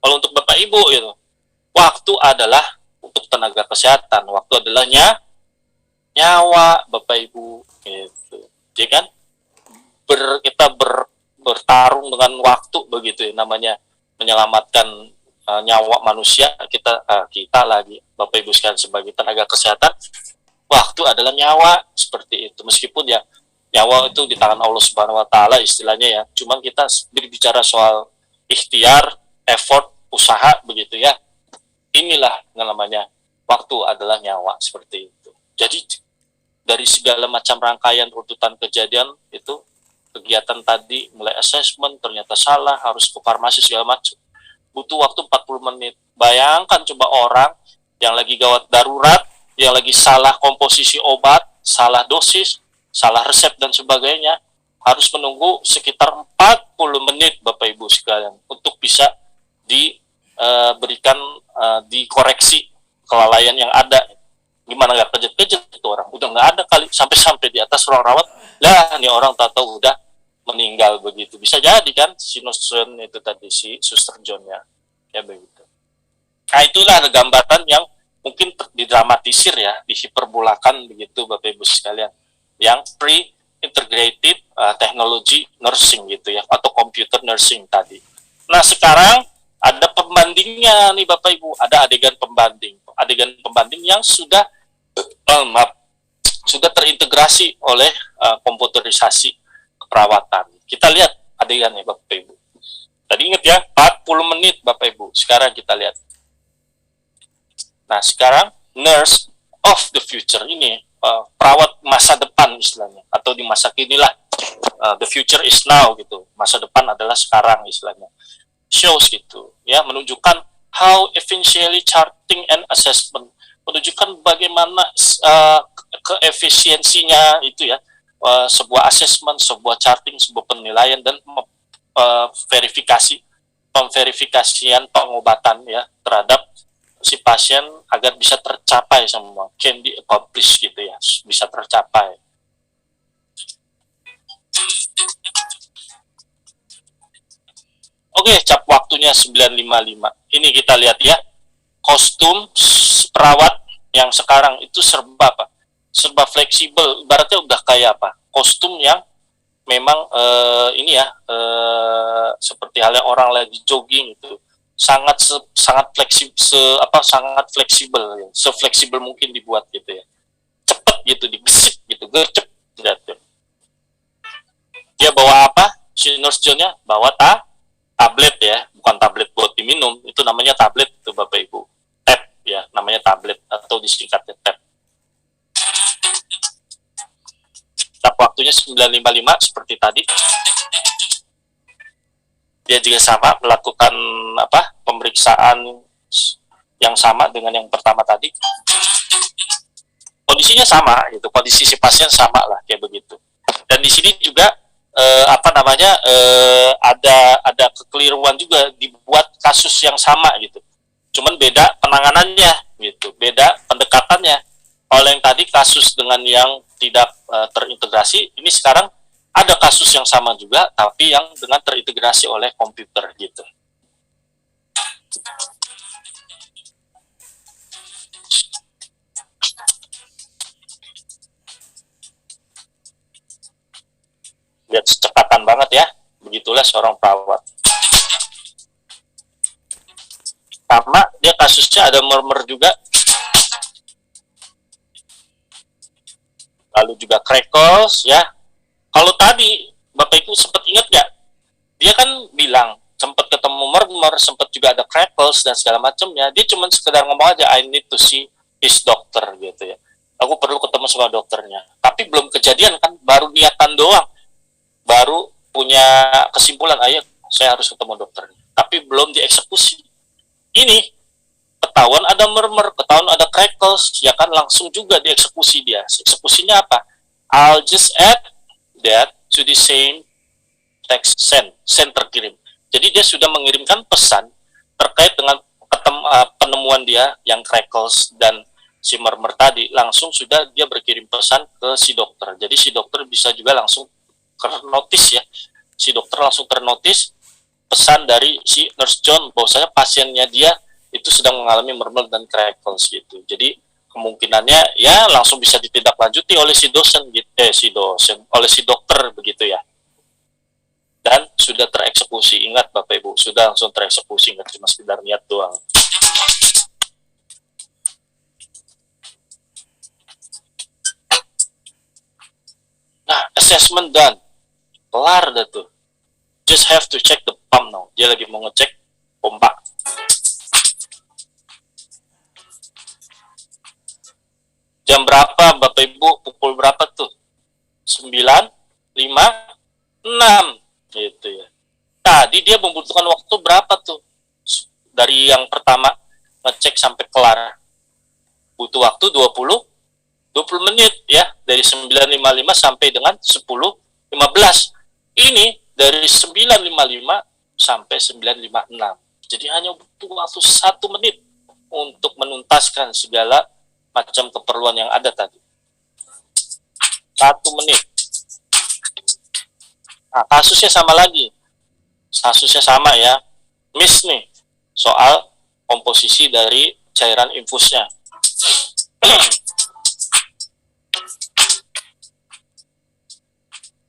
Kalau untuk Bapak Ibu gitu, waktu adalah untuk tenaga kesehatan, waktu adalah nyawa Bapak Ibu gitu. Jadi kan kita bertarung dengan waktu begitu ya, namanya menyelamatkan nyawa manusia. Kita lagi Bapak Ibu sekalian sebagai tenaga kesehatan, waktu adalah nyawa seperti itu. Meskipun ya nyawa itu di tangan Allah Subhanahu wa taala istilahnya ya. Cuman kita berbicara soal ikhtiar, effort, usaha begitu ya. Inilah yang namanya waktu adalah nyawa seperti itu. Jadi dari segala macam rangkaian runtutan kejadian itu, kegiatan tadi mulai assessment ternyata salah, harus ke farmasi segala macam, butuh waktu 40 menit. Bayangkan coba orang yang lagi gawat darurat, yang lagi salah komposisi obat, salah dosis, salah resep dan sebagainya, harus menunggu sekitar 40 menit Bapak Ibu sekalian untuk bisa diberikan dikoreksi kelalaian yang ada. Gimana nggak kejut-kejut itu orang, udah nggak ada kali, sampai di atas ruang rawat lah, nih orang tahu udah meninggal begitu. Bisa jadi kan si Nusron itu tadi, si Suster John ya begitu. Nah itulah gambaran yang mungkin didramatisir ya, dihiperbolakan begitu Bapak Ibu sekalian, yang pre-integrated technology nursing gitu ya, atau computer nursing tadi. Nah sekarang ada pembandingnya nih Bapak Ibu, ada adegan pembanding yang sudah terintegrasi oleh komputerisasi keperawatan. Kita lihat adegannya Bapak Ibu. Tadi ingat ya, 40 menit Bapak Ibu. Sekarang kita lihat. Nah, sekarang nurse of the future ini, perawat masa depan istilahnya, atau di masa kini lah, the future is now gitu, masa depan adalah sekarang istilahnya. Shows gitu ya, menunjukkan how efficiently charting and assessment, menunjukkan bagaimana keefisiensinya itu ya, sebuah assessment, sebuah charting, sebuah penilaian dan pemverifikasian pengobatan ya terhadap si pasien agar bisa tercapai semua, can be accomplished gitu ya, bisa tercapai. Oke, cap waktunya 9.55. Ini kita lihat ya, kostum perawat yang sekarang itu serba apa? Serba fleksibel, ibaratnya udah kayak apa? Kostum yang memang ini ya, seperti halnya orang lagi jogging itu, sangat fleksibel, sangat fleksibel ya, sefleksibel mungkin dibuat gitu ya, cepet gitu, digesik gitu, gercep gitu. Dia bawa apa? Si Nurse John-nya bawa tablet ya, bukan tablet buat diminum, itu namanya tablet itu Bapak Ibu, tab ya, namanya tablet atau disingkatnya tab. Cap waktunya 9.55 seperti tadi. Dia juga sama melakukan pemeriksaan yang sama dengan yang pertama tadi. Kondisinya sama gitu, kondisi si pasien sama lah kayak begitu. Dan di sini juga ada kekeliruan juga, dibuat kasus yang sama gitu. Cuman beda penanganannya gitu, beda pendekatannya. Oleh yang tadi kasus dengan yang tidak terintegrasi, ini sekarang ada kasus yang sama juga, tapi yang dengan terintegrasi oleh komputer gitu. Lihat secepatan banget ya, begitulah seorang perawat. Sama dia kasusnya ada murmur juga, lalu juga crackles ya. Kalau tadi Bapak Ibu sempat ingat nggak? Dia kan bilang sempat ketemu murmur, sempat juga ada crackles dan segala macamnya. Dia cuma sekedar ngomong aja, I need to see his doctor gitu ya. Aku perlu ketemu sama dokternya. Tapi belum kejadian kan, baru niatan doang, baru punya kesimpulan, ayo saya harus ketemu dokternya. Tapi belum dieksekusi. Ini ketahuan ada murmur, ketahuan ada crackles, ya kan langsung juga dieksekusi dia. Eksekusinya apa? I'll just add that to the same text send terkirim. Jadi dia sudah mengirimkan pesan terkait dengan penemuan dia yang crackles dan si murmur tadi, langsung sudah dia berkirim pesan ke si dokter. Jadi si dokter bisa juga langsung ternotis ya. Si dokter langsung ternotis pesan dari si Nurse John bahwasanya pasiennya dia itu sedang mengalami murmur dan crackles gitu. Jadi kemungkinannya ya langsung bisa ditindaklanjuti oleh si dosen gitu, oleh si dokter begitu ya. Dan sudah tereksekusi. Ingat Bapak Ibu, sudah langsung tereksekusi, nggak cuma sekedar niat doang. Nah, assessment done. Kelar dah tuh. Just have to check the pump now. Dia lagi mau ngecek pompa. Jam berapa Bapak Ibu? Pukul berapa tuh? 9.56 gitu ya. Tadi dia membutuhkan waktu berapa tuh? Dari yang pertama ngecek sampai kelar. Butuh waktu 20 menit ya. Dari 9.55 sampai dengan 10.15. Ini dari 9.55 sampai 9.56. Jadi hanya butuh waktu 1 menit untuk menuntaskan segala macam keperluan yang ada tadi. 1 menit. Nah, kasusnya sama lagi. Kasusnya sama ya. Miss nih, soal komposisi dari cairan infusnya.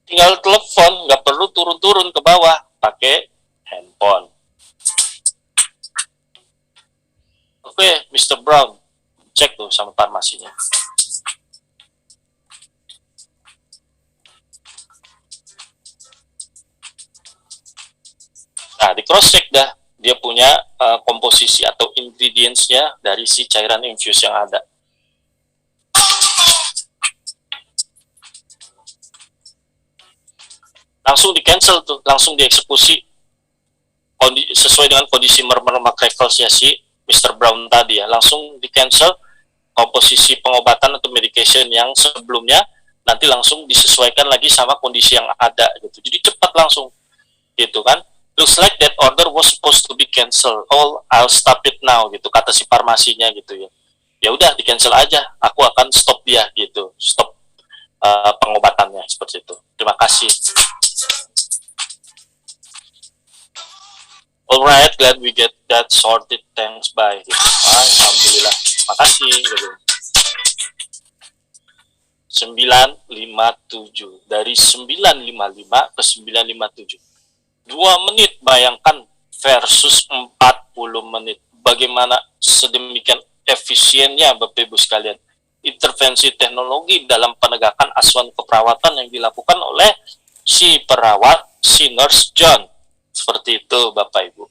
Tinggal telepon, nggak perlu turun-turun ke bawah, pakai handphone. Oke, Mr. Brown, cek tuh sama farmasinya. Nah, di cross check dah, dia punya komposisi atau ingredients-nya dari si cairan infus yang ada. langsung di cancel tuh, langsung dieksekusi sesuai dengan kondisi Marklevel's-nya si Mr. Brown tadi ya, langsung di cancel komposisi pengobatan atau medication yang sebelumnya, nanti langsung disesuaikan lagi sama kondisi yang ada gitu. Jadi cepat langsung gitu kan. Looks like that order was supposed to be cancelled. Oh, I'll stop it now gitu kata si farmasinya gitu ya. Ya udah di cancel aja, aku akan stop dia gitu. Stop pengobatannya seperti itu. Terima kasih. Alright, glad we get that sorted. Thanks, bye. Gitu. Alhamdulillah. Makasih. Gitu. 957 dari 955 ke 957. 2 menit bayangkan versus 40 menit. Bagaimana sedemikian efisiennya Bapak Ibu sekalian intervensi teknologi dalam penegakan asuhan keperawatan yang dilakukan oleh si perawat, si Nurse John. Seperti itu Bapak Ibu.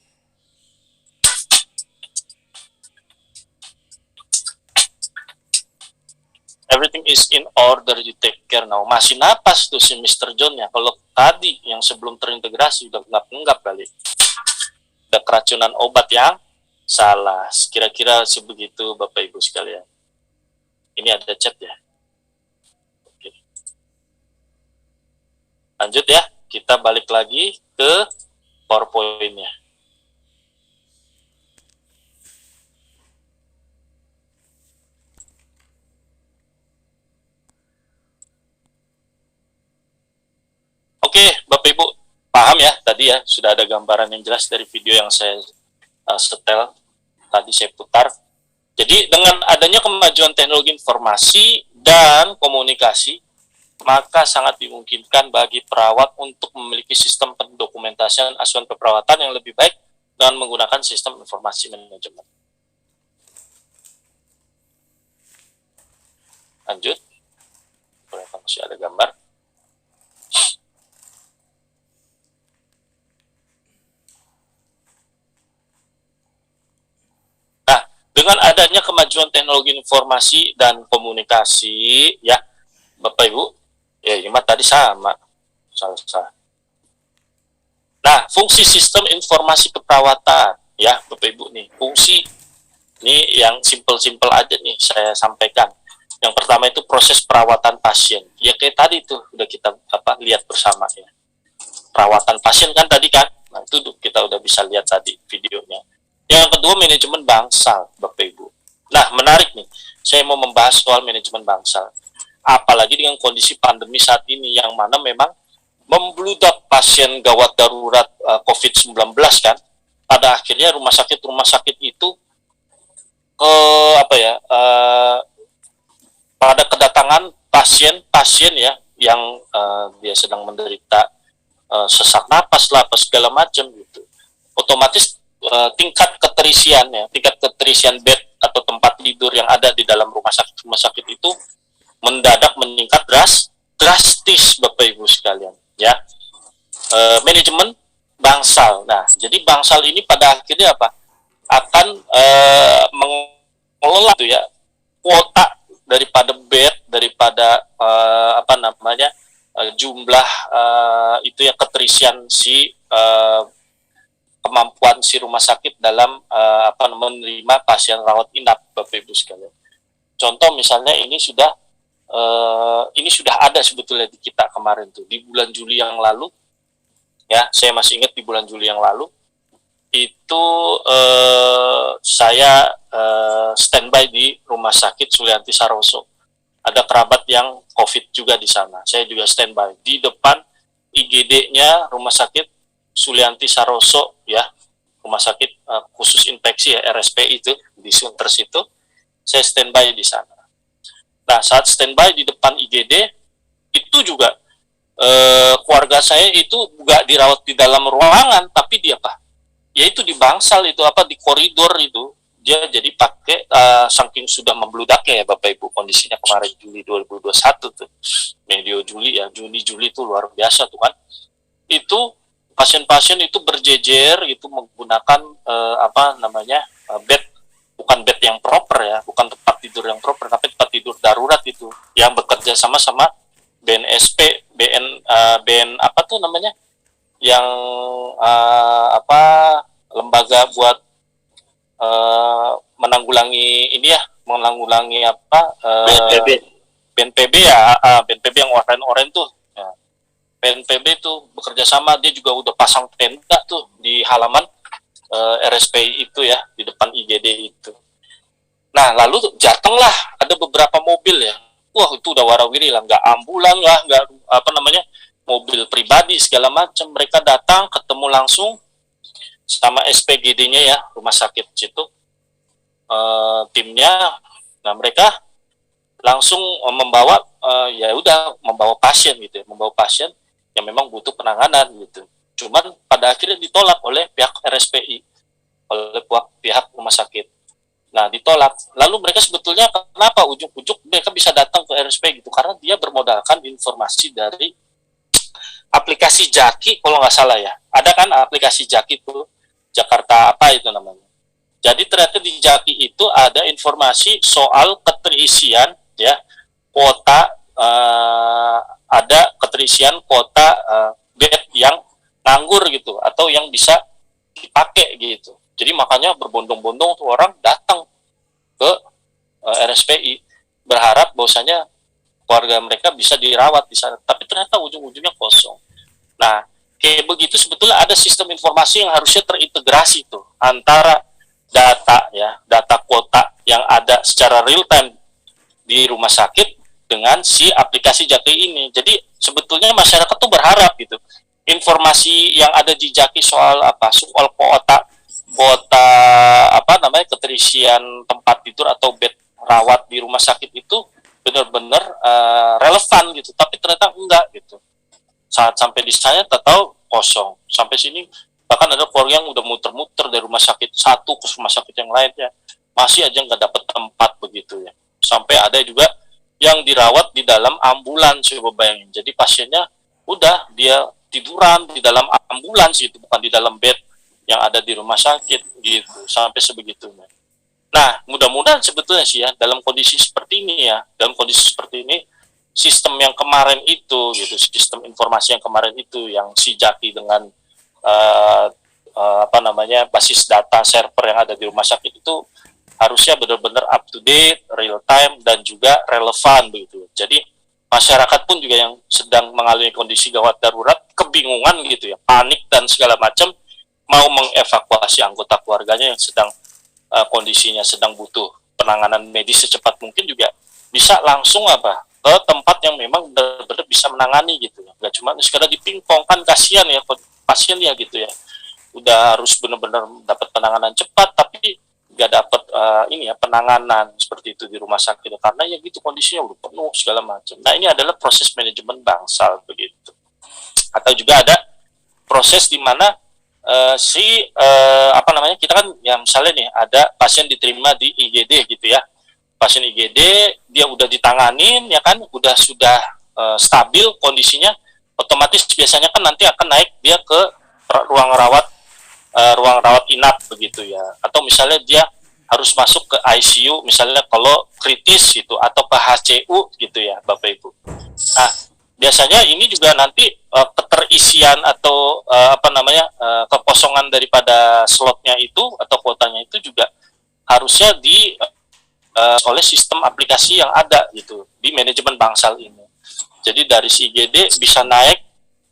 Everything is in order, you take care now. Masih napas tuh si Mr. John ya. Kalau tadi yang sebelum terintegrasi udah enggap kali. Udah keracunan obat yang salah. Kira-kira sebegitu Bapak Ibu sekalian. Ini ada chat ya. Oke. Lanjut ya. Kita balik lagi ke PowerPoint-nya. Oke, Bapak Ibu, paham ya tadi ya, sudah ada gambaran yang jelas dari video yang saya setel, tadi saya putar. Jadi dengan adanya kemajuan teknologi informasi dan komunikasi, maka sangat dimungkinkan bagi perawat untuk memiliki sistem pendokumentasian asuhan keperawatan yang lebih baik dengan menggunakan sistem informasi manajemen. Lanjut, masih ada gambar. Dengan adanya kemajuan teknologi informasi dan komunikasi, ya, Bapak Ibu, ya ini tadi sama. Nah, fungsi sistem informasi keperawatan, ya, Bapak Ibu nih, fungsi ini yang simpel-simpel aja nih saya sampaikan. Yang pertama itu proses perawatan pasien. Ya kayak tadi tuh udah kita lihat bersama ya. Perawatan pasien kan tadi kan, nah itu kita udah bisa lihat tadi videonya. Yang kedua, manajemen bangsal, Bapak Ibu. Nah, menarik nih. Saya mau membahas soal manajemen bangsal. Apalagi dengan kondisi pandemi saat ini, yang mana memang membludak pasien gawat darurat COVID-19 kan. Pada akhirnya rumah sakit itu pada kedatangan pasien ya, yang dia sedang menderita sesak napas lah, apa segala macam gitu. Otomatis tingkat keterisian bed atau tempat tidur yang ada di dalam rumah sakit itu mendadak meningkat drastis Bapak Ibu sekalian ya. Manajemen bangsal. Nah, jadi bangsal ini pada akhirnya akan mengelola itu ya kuota daripada bed, daripada jumlah itu ya keterisian si kemampuan si rumah sakit dalam menerima pasien rawat inap Bapak Ibu sekalian. Contoh misalnya ini sudah ada sebetulnya di kita kemarin tuh di bulan Juli yang lalu ya, saya masih ingat di bulan Juli yang lalu itu saya standby di Rumah Sakit Sulianti Saroso. Ada kerabat yang COVID juga di sana. Saya juga standby di depan IGD-nya Rumah Sakit Sulianti Saroso ya, rumah sakit khusus infeksi ya, RSP itu di Sunter situ. Saya standby di sana. Nah, saat standby di depan IGD itu juga keluarga saya itu nggak dirawat di dalam ruangan, tapi dia yaitu di bangsal itu di koridor itu dia jadi pakai saking sudah membludaknya ya Bapak Ibu, kondisinya kemarin Juli 2021 tuh, medio Juli ya, Juni-Juli itu luar biasa tuh kan. Itu pasien-pasien itu berjejer itu menggunakan bed, bukan bed yang proper ya, bukan tempat tidur yang proper, tapi tempat tidur darurat itu yang bekerja sama BNSP BN apa tuh namanya, yang apa, lembaga buat menanggulangi ini ya, menanggulangi apa, BNPB. BNPB ya, BNPB yang oranye tuh. Ya. BNPB tuh bekerja sama, dia juga udah pasang tenda tuh di halaman RSPI itu ya, di depan IGD itu. Nah, lalu datanglah ada beberapa mobil ya. Wah, itu udah warawiri lah, nggak ambulan lah, nggak apa namanya, mobil pribadi segala macam. Mereka datang, ketemu langsung sama SPGD-nya ya, rumah sakit situ, timnya. Nah, mereka langsung membawa ya udah membawa pasien gitu ya, membawa pasien yang memang butuh penanganan gitu. Cuman pada akhirnya ditolak oleh pihak RSPI, oleh pihak rumah sakit. Nah, ditolak. Lalu mereka sebetulnya kenapa ujuk-ujuk mereka bisa datang ke RSPI gitu? Karena dia bermodalkan informasi dari aplikasi Jaki, kalau nggak salah ya. Ada kan aplikasi Jaki itu, Jakarta apa itu namanya. Jadi ternyata di Jaki itu ada informasi soal keterisian ya, kuota, ada keterisian kuota bed yang nganggur gitu, atau yang bisa dipakai gitu. Jadi makanya berbondong-bondong tuh orang datang ke RSPI berharap bahwasanya keluarga mereka bisa dirawat di sana, tapi ternyata ujung-ujungnya kosong. Nah, kayak begitu sebetulnya ada sistem informasi yang harusnya terintegrasi tuh antara data ya, data kuota yang ada secara real time di rumah sakit dengan si aplikasi Jaki ini. Jadi sebetulnya masyarakat tuh berharap gitu, informasi yang ada di Jaki soal apa, soal kuota apa namanya, keterisian tempat tidur atau bed rawat di rumah sakit itu benar-benar relevan gitu, tapi ternyata enggak gitu. Saat sampai di sana tahu kosong. Sampai sini bahkan ada keluarga yang udah muter-muter dari rumah sakit satu ke rumah sakit yang lainnya, masih aja nggak dapat tempat begitu ya. Sampai ada juga yang dirawat di dalam ambulans, coba bayangin. Jadi pasiennya udah dia tiduran di dalam ambulans gitu, bukan di dalam bed yang ada di rumah sakit gitu, sampai sebegitunya. Nah, mudah-mudahan sebetulnya sih ya, dalam kondisi seperti ini ya, dalam kondisi seperti ini, sistem yang kemarin itu gitu, sistem informasi yang kemarin itu, yang si Jaki dengan apa namanya, basis data server yang ada di rumah sakit itu harusnya benar-benar up to date, real time, dan juga relevan begitu. Jadi masyarakat pun juga yang sedang mengalami kondisi gawat darurat, kebingungan gitu ya, panik dan segala macam, mau mengevakuasi anggota keluarganya yang sedang kondisinya sedang butuh penanganan medis secepat mungkin, juga bisa langsung apa, ke tempat yang memang benar-benar bisa menangani gitu ya. Nggak cuma sekedar dipingpong, kan kasihan ya pasien ya gitu ya. Udah harus benar-benar dapat penanganan cepat, tapi nggak dapat ini ya, penanganan seperti itu di rumah sakit, karena ya gitu kondisinya udah penuh segala macam. Nah, ini adalah proses manajemen bangsal begitu. Atau juga ada proses di mana apa namanya, kita kan ya misalnya nih ada pasien diterima di IGD gitu ya, pasien IGD dia udah ditanganin ya kan, sudah stabil kondisinya, otomatis biasanya kan nanti akan naik dia ke ruang rawat inap begitu ya, atau misalnya dia harus masuk ke ICU misalnya kalau kritis gitu, atau ke HCU gitu ya Bapak Ibu. Nah, biasanya ini juga nanti keterisian atau apa namanya, kekosongan daripada slotnya itu atau kuotanya itu juga harusnya di oleh sistem aplikasi yang ada gitu di manajemen bangsal ini. Jadi dari si IGD bisa naik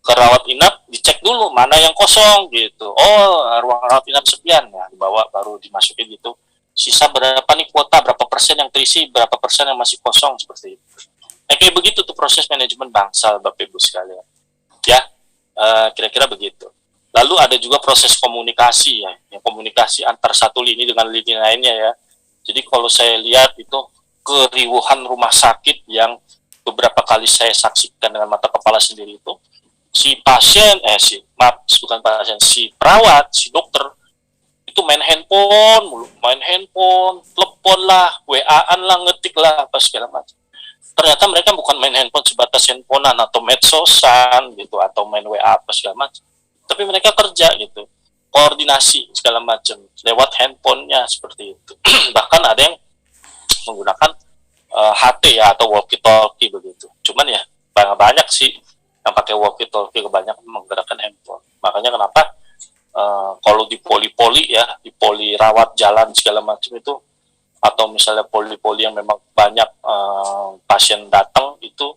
ke rawat inap, dicek dulu mana yang kosong gitu. Oh, ruang rawat inap sekian ya, dibawa baru dimasukin gitu. Sisa berapa nih kuota, berapa persen yang terisi, berapa persen yang masih kosong, seperti itu. Nah, kayak begitu tuh proses manajemen bangsal Bapak Ibu sekalian. Ya, kira-kira begitu. Lalu ada juga proses komunikasi ya, yang komunikasi antar satu lini dengan lini lainnya ya. Jadi kalau saya lihat itu keriuhan rumah sakit yang beberapa kali saya saksikan dengan mata kepala sendiri itu, si pasien, si perawat, si dokter itu main handphone, telepon lah, WA-an lah, ngetik lah, apa segala macam. Ternyata mereka bukan main handphone sebatas handphonean atau medsosan gitu, atau main WA apa segala macam, tapi mereka kerja gitu, koordinasi segala macam lewat handphonenya seperti itu. Bahkan ada yang menggunakan HT ya, atau walkie talkie begitu. Cuman ya banyak sih yang pakai walkie talkie kebanyakan menggerakkan handphone. Makanya kenapa kalau di poli-poli ya, di poli rawat jalan segala macam itu, atau misalnya poli-poli yang memang banyak pasien datang itu,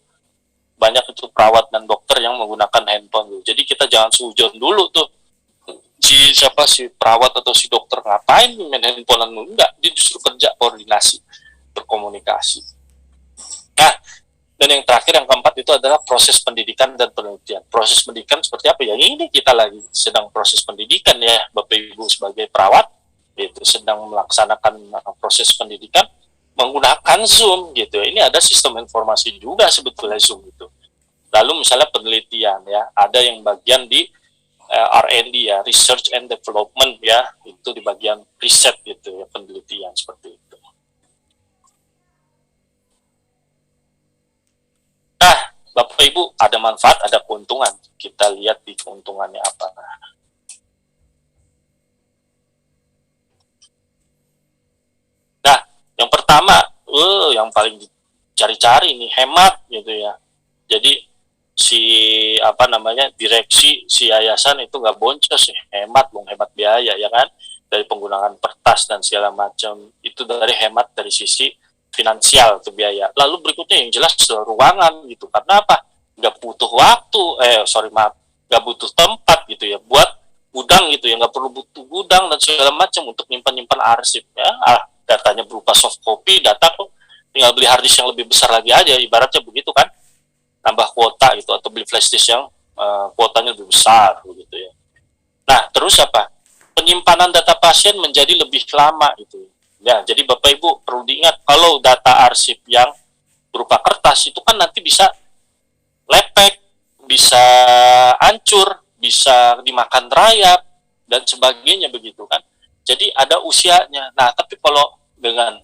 banyak itu perawat dan dokter yang menggunakan handphone. Jadi kita jangan sujon dulu tuh si perawat atau si dokter ngapain main handphonean, enggak, dia justru kerja koordinasi, berkomunikasi. Nah, dan yang terakhir, yang keempat itu adalah proses pendidikan dan penelitian. Proses pendidikan seperti apa ya? Ini kita lagi sedang proses pendidikan ya, Bapak Ibu sebagai perawat, itu sedang melaksanakan proses pendidikan menggunakan Zoom gitu. Ini ada sistem informasi juga sebetulnya Zoom itu. Lalu misalnya penelitian ya, ada yang bagian di R&D ya, research and development ya, itu di bagian riset gitu ya, penelitian seperti itu. Nah, Bapak Ibu, ada manfaat, ada keuntungan. Kita lihat di keuntungannya apa. Nah, yang pertama, yang paling dicari-cari nih, hemat gitu ya. Jadi direksi si yayasan itu nggak boncos ya, hemat biaya ya kan, dari penggunaan kertas dan segala macam, itu dari hemat dari sisi finansial itu biaya. Lalu berikutnya yang jelas ruangan gitu, karena apa, nggak butuh nggak butuh tempat gitu ya buat gudang gitu ya, nggak perlu butuh gudang dan segala macam untuk nyimpan arsip ya. Datanya berupa soft copy, data kok tinggal beli hard disk yang lebih besar lagi aja, ibaratnya begitu kan, nambah kuota gitu, atau beli flash disk yang kuotanya lebih besar begitu ya. Nah, terus apa? Penyimpanan data pasien menjadi lebih lama gitu. Ya, jadi Bapak Ibu perlu diingat, kalau data arsip yang berupa kertas itu kan nanti bisa lepek, bisa hancur, bisa dimakan rayap dan sebagainya begitu kan. Jadi ada usianya. Nah, tapi kalau dengan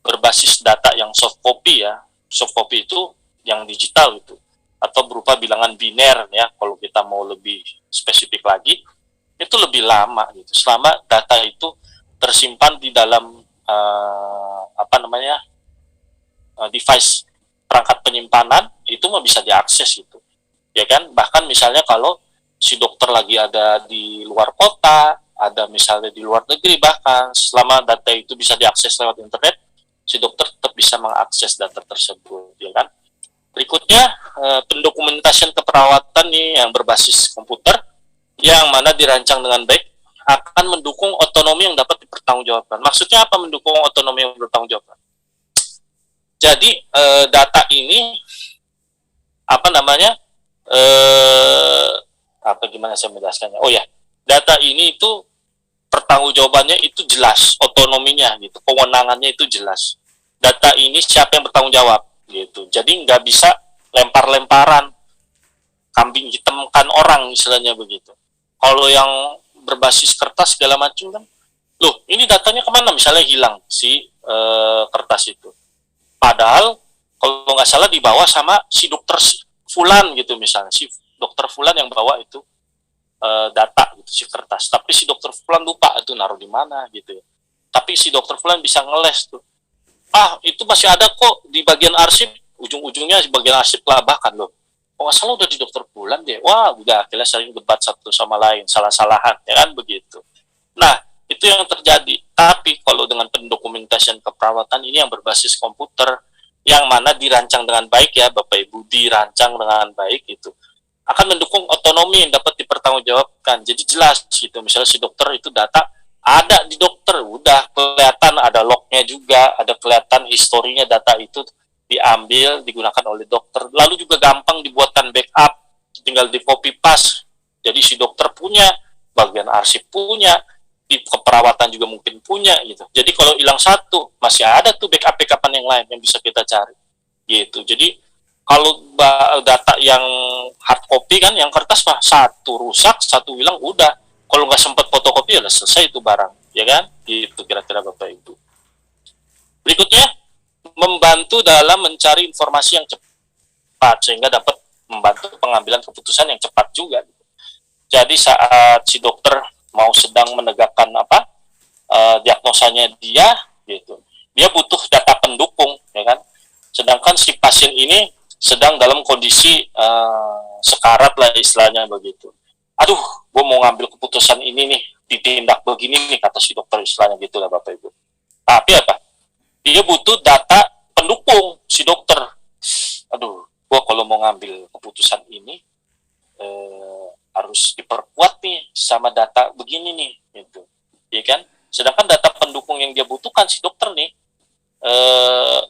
berbasis data yang soft copy ya, soft copy itu yang digital itu, atau berupa bilangan biner ya, kalau kita mau lebih spesifik lagi, itu lebih lama gitu, selama data itu tersimpan di dalam device, perangkat penyimpanan, itu mah bisa diakses gitu ya kan. Bahkan misalnya kalau si dokter lagi ada di luar kota, ada misalnya di luar negeri, bahkan selama data itu bisa diakses lewat internet, si dokter tetap bisa mengakses data tersebut ya kan. Berikutnya, pendokumentasian keperawatan nih yang berbasis komputer, yang mana dirancang dengan baik, akan mendukung otonomi yang dapat dipertanggungjawabkan. Maksudnya apa mendukung otonomi yang bertanggungjawabkan? Jadi, data ini, gimana saya menjelaskannya? Oh ya, data ini itu pertanggungjawabannya itu jelas, otonominya gitu, kewenangannya itu jelas. Data ini siapa yang bertanggung jawab? Gitu. Jadi nggak bisa lempar-lemparan, kambing hitamkan orang istilahnya begitu. Kalau yang berbasis kertas segala macam kan, loh ini datanya kemana, misalnya hilang si kertas itu, padahal kalau nggak salah dibawa sama si dokter Fulan gitu, misalnya si dokter Fulan yang bawa itu data gitu, si kertas, tapi si dokter Fulan lupa itu naruh di mana gitu ya. Tapi si dokter Fulan bisa ngeles tuh, itu masih ada kok di bagian arsip, ujung-ujungnya di bagian arsip lah bahkan loh, nggak salah udah di dokter Bulan deh, wah udah akhirnya sering debat satu sama lain, salah-salahan ya kan begitu. Nah, itu yang terjadi. Tapi kalau dengan pendokumentasian keperawatan ini yang berbasis komputer, yang mana dirancang dengan baik ya Bapak Ibu, dirancang dengan baik, itu akan mendukung otonomi yang dapat dipertanggungjawabkan. Jadi jelas gitu, misalnya si dokter itu data ada di dokter, udah kelihatan, ada lognya juga, ada kelihatan historinya, data itu diambil, digunakan oleh dokter. Lalu juga gampang dibuatkan backup, tinggal di copy paste. Jadi si dokter punya, bagian arsip punya, di keperawatan juga mungkin punya gitu. Jadi kalau hilang satu, masih ada tuh backup-backupan yang lain yang bisa kita cari gitu. Jadi kalau data yang hard copy kan, yang kertas mah satu rusak, satu hilang, udah. Kalau nggak sempat fotokopi, ya udah selesai itu barang, ya kan? Gitu kira-kira Bapak Ibu. Berikutnya, membantu dalam mencari informasi yang cepat, sehingga dapat membantu pengambilan keputusan yang cepat juga. Jadi saat si dokter mau sedang menegakkan diagnosanya dia, gitu, dia butuh data pendukung, ya kan? Sedangkan si pasien ini sedang dalam kondisi sekarat lah istilahnya begitu. Aduh, gue mau ngambil keputusan ini nih, ditindak begini nih, kata si dokter istilahnya gitu lah Bapak Ibu. Tapi apa? Dia butuh data pendukung si dokter. Aduh, gue kalau mau ngambil keputusan ini, harus diperkuat nih sama data begini nih, gitu. Ya kan? Sedangkan data pendukung yang dia butuhkan si dokter nih,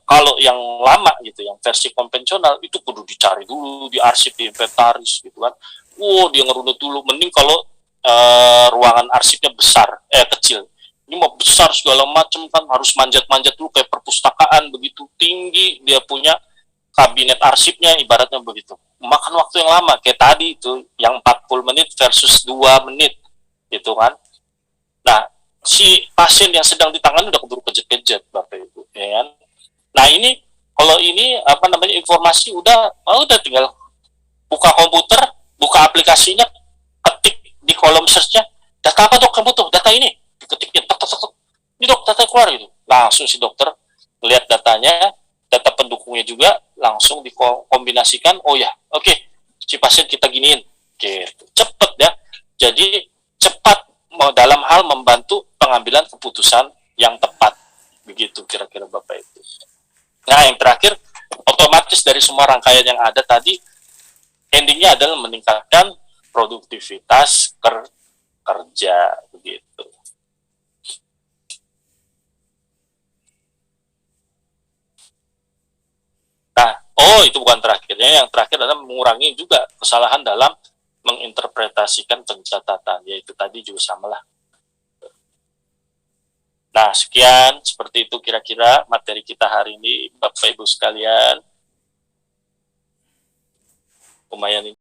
kalau yang lama gitu, yang versi konvensional itu kudu dicari dulu, diarsip, diinventaris gitu kan. Dia ngerunut dulu. Mending kalau ruangan arsipnya besar, kecil. Ini mau besar segala macam kan, harus manjat-manjat dulu kayak perpustakaan begitu tinggi dia punya kabinet arsipnya, ibaratnya begitu. Makan waktu yang lama kayak tadi itu, yang 40 menit versus 2 menit gitu kan. Nah, si pasien yang sedang ditangani udah keburu kejet-kejet Bapak Ibu, ya kan? Nah, ini kalau ini informasi udah tinggal buka komputer, buka aplikasinya, ketik di kolom search-nya, data apa dok kamu butuh? Data ini, diketiknya, tok. Ini dok, data keluar gitu. Langsung si dokter melihat datanya, data pendukungnya juga langsung dikombinasikan. Oh ya, oke, si pasien kita giniin, gitu. Cepet ya. Jadi cepat dalam hal membantu pengambilan keputusan yang tepat, begitu kira-kira Bapak Ibu. Nah, yang terakhir, otomatis dari semua rangkaian yang ada tadi, endingnya adalah meningkatkan produktivitas kerja, begitu. Nah, itu bukan terakhirnya. Yang terakhir adalah mengurangi juga kesalahan dalam menginterpretasikan pencatatan, yaitu tadi juga samalah. Nah, sekian, seperti itu kira-kira materi kita hari ini, Bapak Ibu sekalian. Lumayan ini.